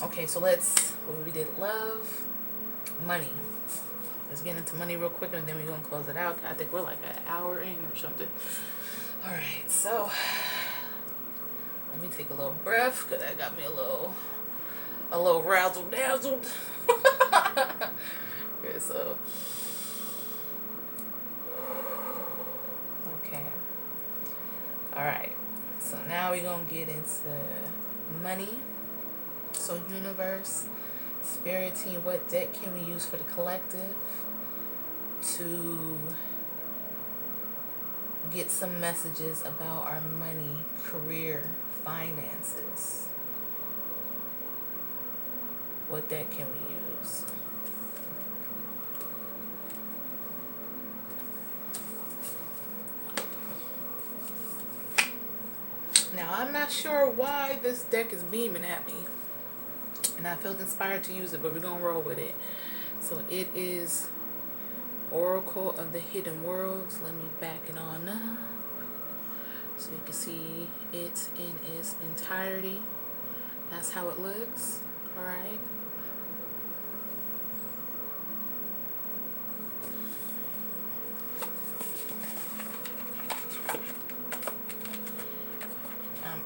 Okay, so we did love, money. Let's get into money real quick, and then we're going to close it out. I think we're like an hour in or something. All right, so let me take a little breath, because that got me a little razzle-dazzled. Okay, so okay, all right, so now we're gonna get into money. So universe, spirit team, what deck can we use for the collective to get some messages about our money, career, finances? What deck can we use? Now, I'm not sure why this deck is beaming at me, and I felt inspired to use it, but we're going to roll with it. So it is Oracle of the Hidden Worlds. Let me back it on up so you can see it in its entirety. That's how it looks. All right.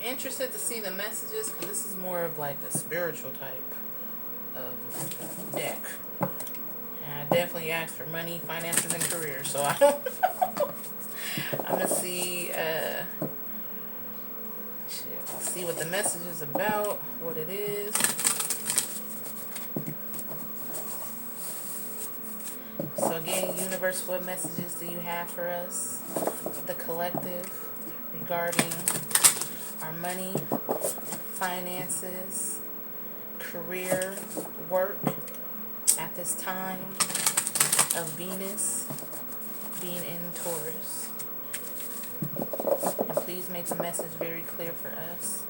Interested to see the messages, because this is more of like a spiritual type of deck, and I definitely asked for money, finances, and career, so I don't know. I'm gonna see see what the message is about, what it is. So again, universe, what messages do you have for us, the collective, regarding our money, finances, career, work at this time of Venus being in Taurus. And please make the message very clear for us.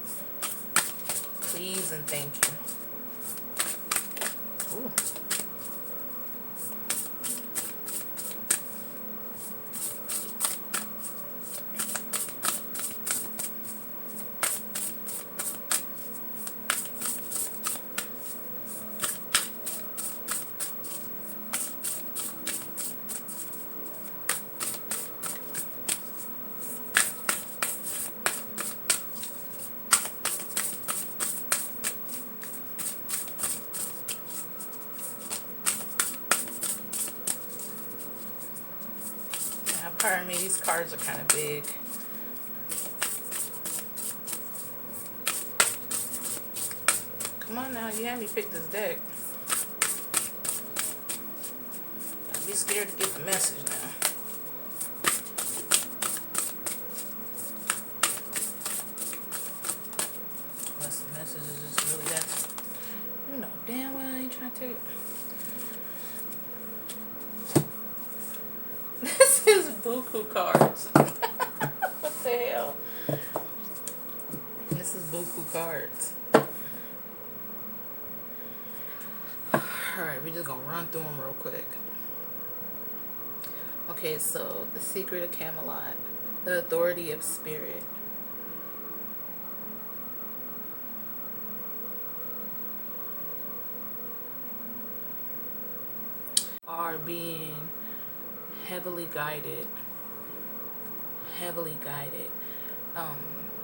Please and thank you. Ooh. Pardon me, these cards are kind of big. Come on now, you had me pick this deck. Don't be scared to get the message now. Unless the message is just really that, you know, damn well I ain't trying to take it. This is buku cards. What the hell? This is buku cards. Alright, we're just gonna run through them real quick. Okay, so the Secret of Camelot, the Authority of Spirit, are being heavily guided.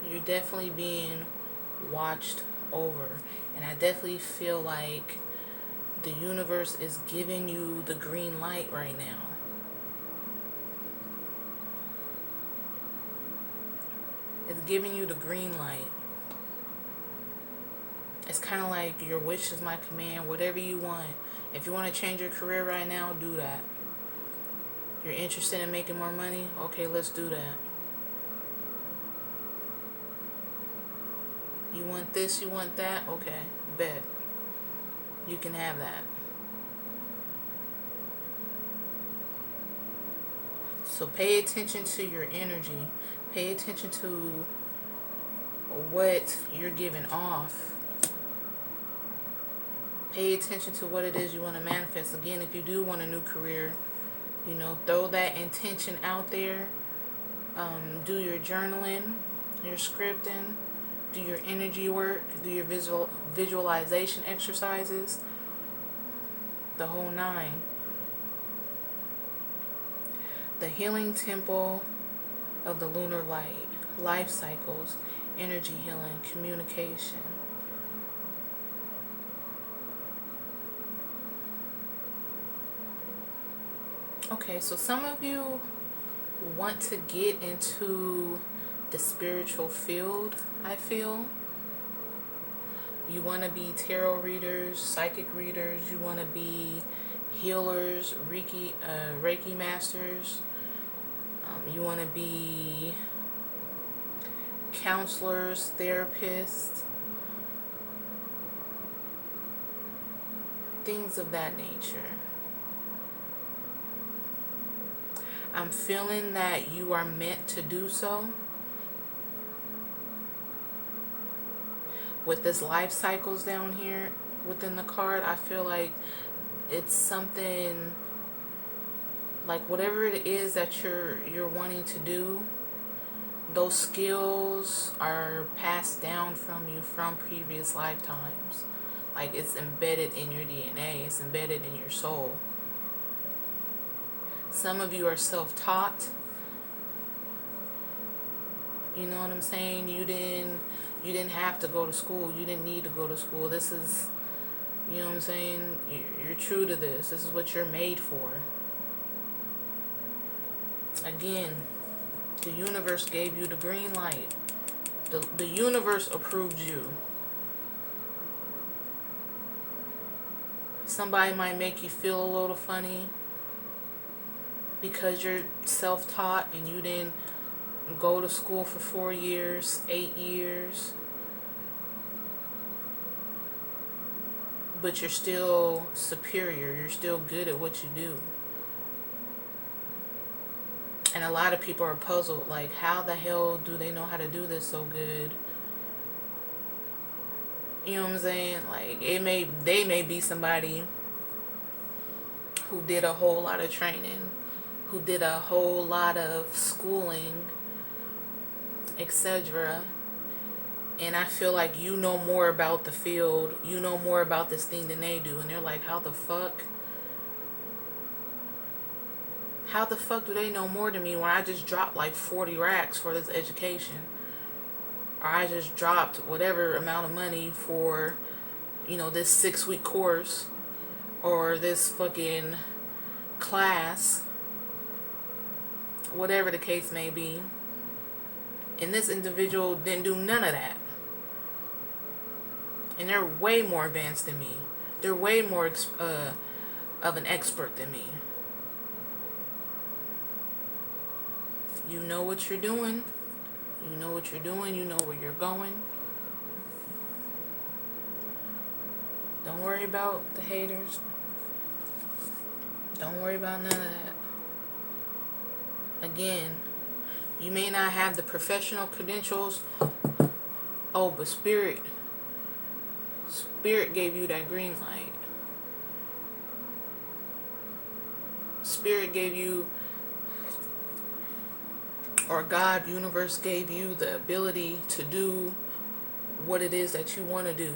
You're definitely being watched over, and I definitely feel like the universe is giving you the green light right now. It's giving you the green light. It's kind of like your wish is my command. Whatever you want. If you want to change your career right now, do that. You're interested in making more money? Okay, let's do that. You want this, you want that? Okay, bet. You can have that. So pay attention to your energy. Pay attention to what you're giving off. Pay attention to what it is you want to manifest. Again, if you do want a new career, you know, throw that intention out there. Do your journaling, your scripting, do your energy work, do your visualization exercises, the whole nine. The healing temple of the lunar light, life cycles, energy healing, communication. Okay, so some of you want to get into the spiritual field, I feel. You want to be tarot readers, psychic readers, you want to be healers, Reiki masters, you want to be counselors, therapists, things of that nature. I'm feeling that you are meant to do so. With this life cycles down here within the card, I feel like it's something like whatever it is that you're wanting to do, those skills are passed down from you from previous lifetimes. Like it's embedded in your DNA, it's embedded in your soul. Some of you are self-taught. You know what I'm saying? You didn't have to go to school. You didn't need to go to school. This is, you know what I'm saying? You're true to this. This is what you're made for. Again, the universe gave you the green light. The universe approved you. Somebody might make you feel a little funny because you're self-taught and you didn't go to school for 4 years, 8 years, but you're still superior. You're still good at what you do. And a lot of people are puzzled, like, how the hell do they know how to do this so good? You know what I'm saying? Like, they may be somebody who did a whole lot of training, who did a whole lot of schooling, etc. And I feel like you know more about the field, you know more about this thing than they do. And they're like, how the fuck? How the fuck do they know more than me when I just dropped like 40 racks for this education? Or I just dropped whatever amount of money for, you know, this 6-week course, or this fucking class, whatever the case may be. And this individual didn't do none of that. And they're way more advanced than me. They're way more of an expert than me. You know what you're doing. You know what you're doing. You know where you're going. Don't worry about the haters. Don't worry about none of that. Again, you may not have the professional credentials. Oh, but Spirit gave you that green light. Spirit gave you, or God, universe gave you the ability to do what it is that you want to do.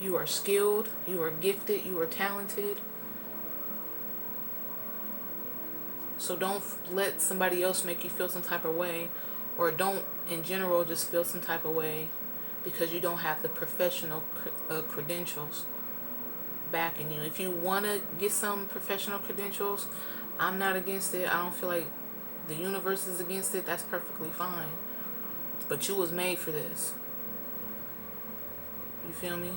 You are skilled, you are gifted, you are talented. So don't let somebody else make you feel some type of way, or don't in general just feel some type of way because you don't have the professional credentials backing you. If you want to get some professional credentials, I'm not against it. I don't feel like the universe is against it. That's perfectly fine. But you was made for this. You feel me?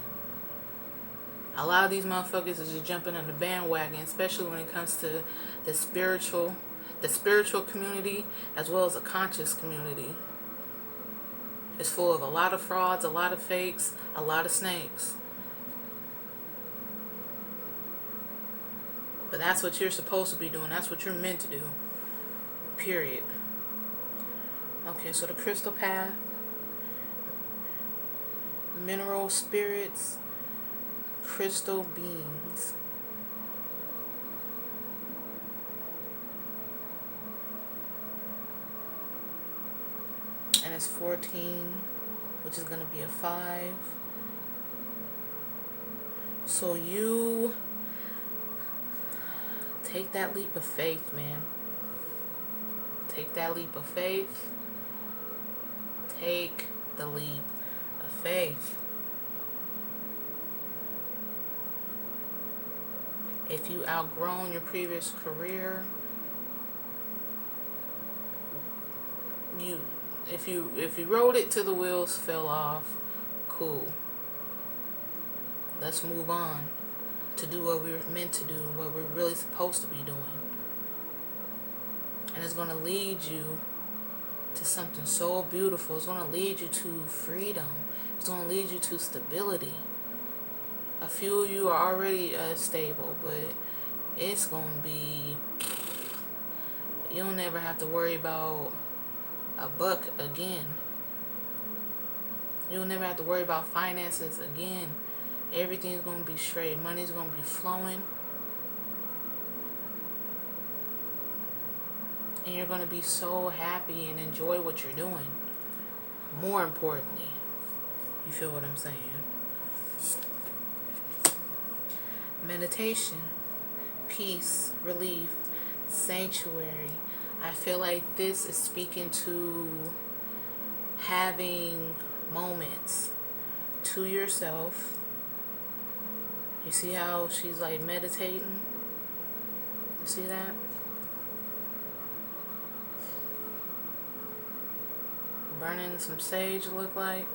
A lot of these motherfuckers is just jumping on the bandwagon, especially when it comes to the spiritual community as well as the conscious community. It's full of a lot of frauds, a lot of fakes, a lot of snakes. But that's what you're supposed to be doing. That's what you're meant to do. Period. Okay, so the crystal path, mineral spirits, crystal beings. And it's 14, which is going to be a 5. So you take that leap of faith, man. Take that leap of faith. Take the leap of faith. If you outgrown your previous career, if you rode it till the wheels fell off, cool. Let's move on to do what we're meant to do, what we're really supposed to be doing. And it's going to lead you to something so beautiful. It's going to lead you to freedom. It's going to lead you to stability. A few of you are already stable, but it's going to be, you'll never have to worry about a buck again. You'll never have to worry about finances again. Everything's going to be straight. Money's going to be flowing. And you're going to be so happy and enjoy what you're doing. More importantly, you feel what I'm saying? Meditation, peace, relief, sanctuary. I feel like this is speaking to having moments to yourself. You see how she's like meditating? You see that? Burning some sage, look like.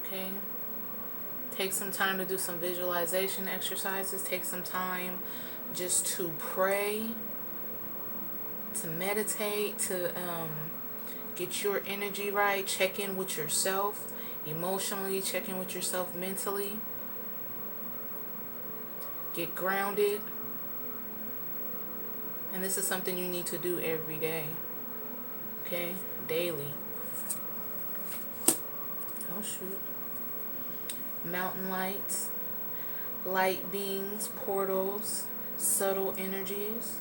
Okay. Take some time to do some visualization exercises. Take some time just to pray, to meditate, to get your energy right, check in with yourself emotionally, check in with yourself mentally, get grounded. And this is something you need to do every day, okay, daily. Oh shoot. Mountain lights, light beings, portals, subtle energies.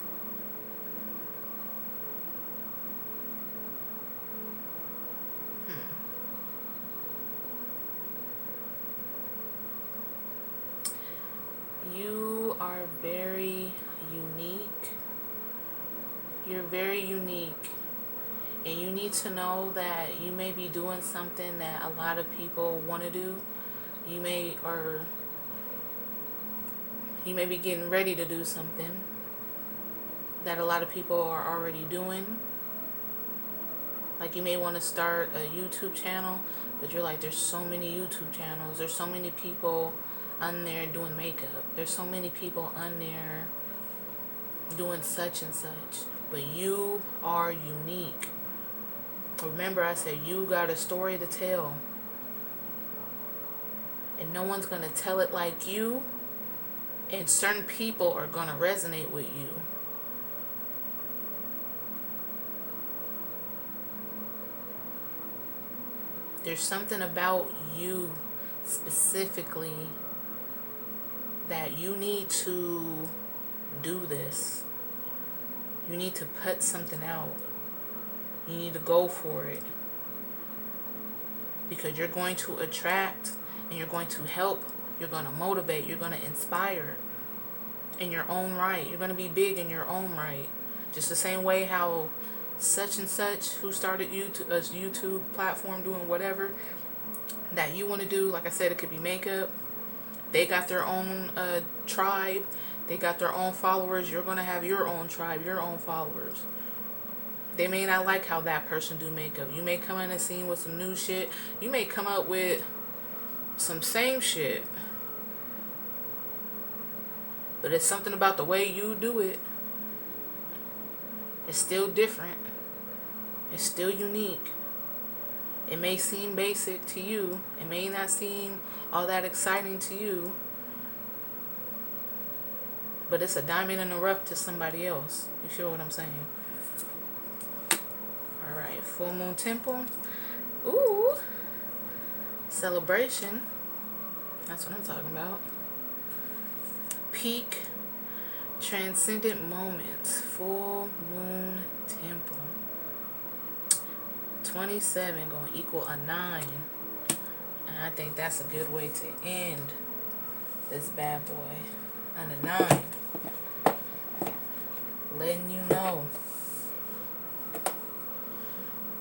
You are very unique. You're very unique. And you need to know that you may be doing something that a lot of people want to do. You may be getting ready to do something that a lot of people are already doing. Like you may want to start a YouTube channel, but you're like, there's so many YouTube channels. There's so many people on there doing makeup. There's so many people on there doing such and such. But you are unique. Remember, I said you got a story to tell. And no one's going to tell it like you. And certain people are going to resonate with you. There's something about you specifically that you need to do this. You need to put something out. You need to go for it. Because you're going to attract and you're going to help. You're going to motivate. You're going to inspire in your own right. You're going to be big in your own right. Just the same way how such and such who started YouTube, a YouTube platform doing whatever that you want to do. Like I said, it could be makeup. They got their own tribe. They got their own followers. You're going to have your own tribe, your own followers. They may not like how that person do makeup. You may come in a scene with some new shit. You may come up with some same shit. But it's something about the way you do it. It's still different. It's still unique. It may seem basic to you. It may not seem all that exciting to you. But it's a diamond in the rough to somebody else. You feel what I'm saying? Alright, full moon temple. Ooh. Celebration. That's what I'm talking about. Peak. Transcendent moments. Full moon temple. 27 going to equal a 9. And I think that's a good way to end this bad boy. On a 9. Letting you know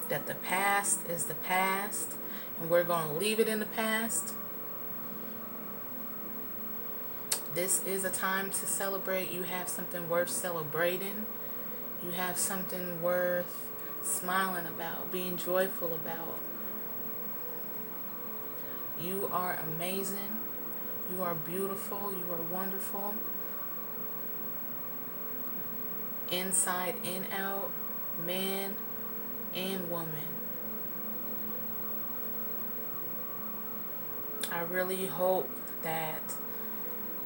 that the past is the past. And we're going to leave it in the past. This is a time to celebrate. You have something worth celebrating. You have something worth smiling about, being joyful about. You are amazing. You are beautiful. You are wonderful. Inside and out, man and woman. I really hope that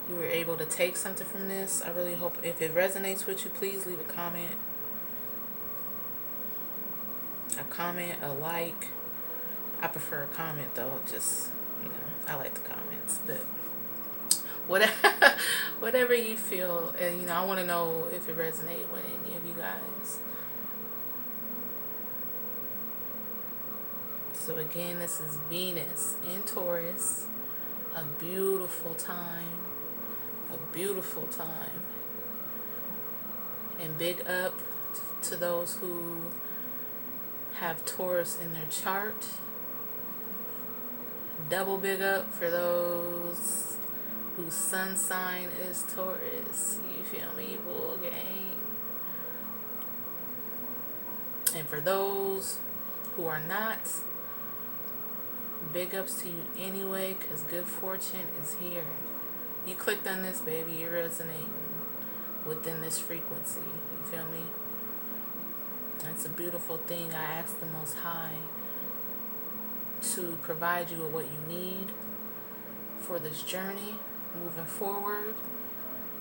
you were able to take something from this. I really hope if it resonates with you, please leave a comment. A comment, a like. I prefer a comment though, just, you know, I like the comments, but whatever you feel, and you know, I want to know if it resonated with any of you guys. So again, this is Venus in Taurus. A beautiful time. A beautiful time. And big up to those who have Taurus in their chart. Double big up for those whose sun sign is Taurus. You feel me, bull gang? And for those who are not, big ups to you anyway, because good fortune is here. You clicked on this, baby. You're resonating within this frequency. You feel me? It's a beautiful thing. I ask the Most High to provide you with what you need for this journey moving forward.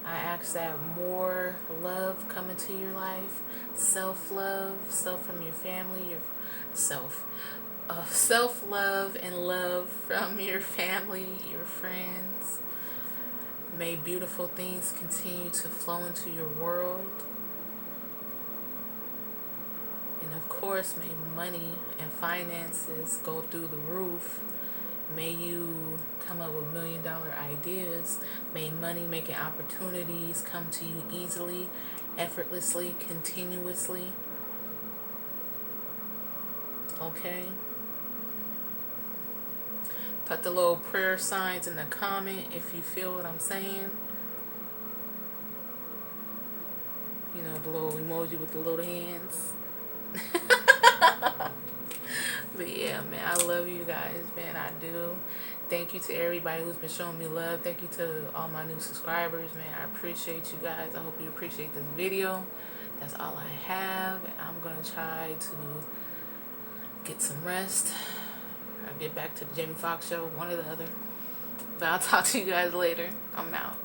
I ask that more love come into your life, self-love, self from your family, your self-love and love from your family, your friends. May beautiful things continue to flow into your world. And of course, may money and finances go through the roof. May you come up with $1 million ideas. May money making opportunities come to you easily, effortlessly, continuously. Okay? Put the little prayer signs in the comment if you feel what I'm saying. You know, the little emoji with the little hands. But yeah, man, I love you guys, man. I do. Thank you to everybody who's been showing me love. Thank you to all my new subscribers, man. I appreciate you guys. I hope you appreciate this video. That's all I have. I'm gonna try to get some rest or get back to the Jamie Foxx show, one or the other. But I'll talk to you guys later. I'm out.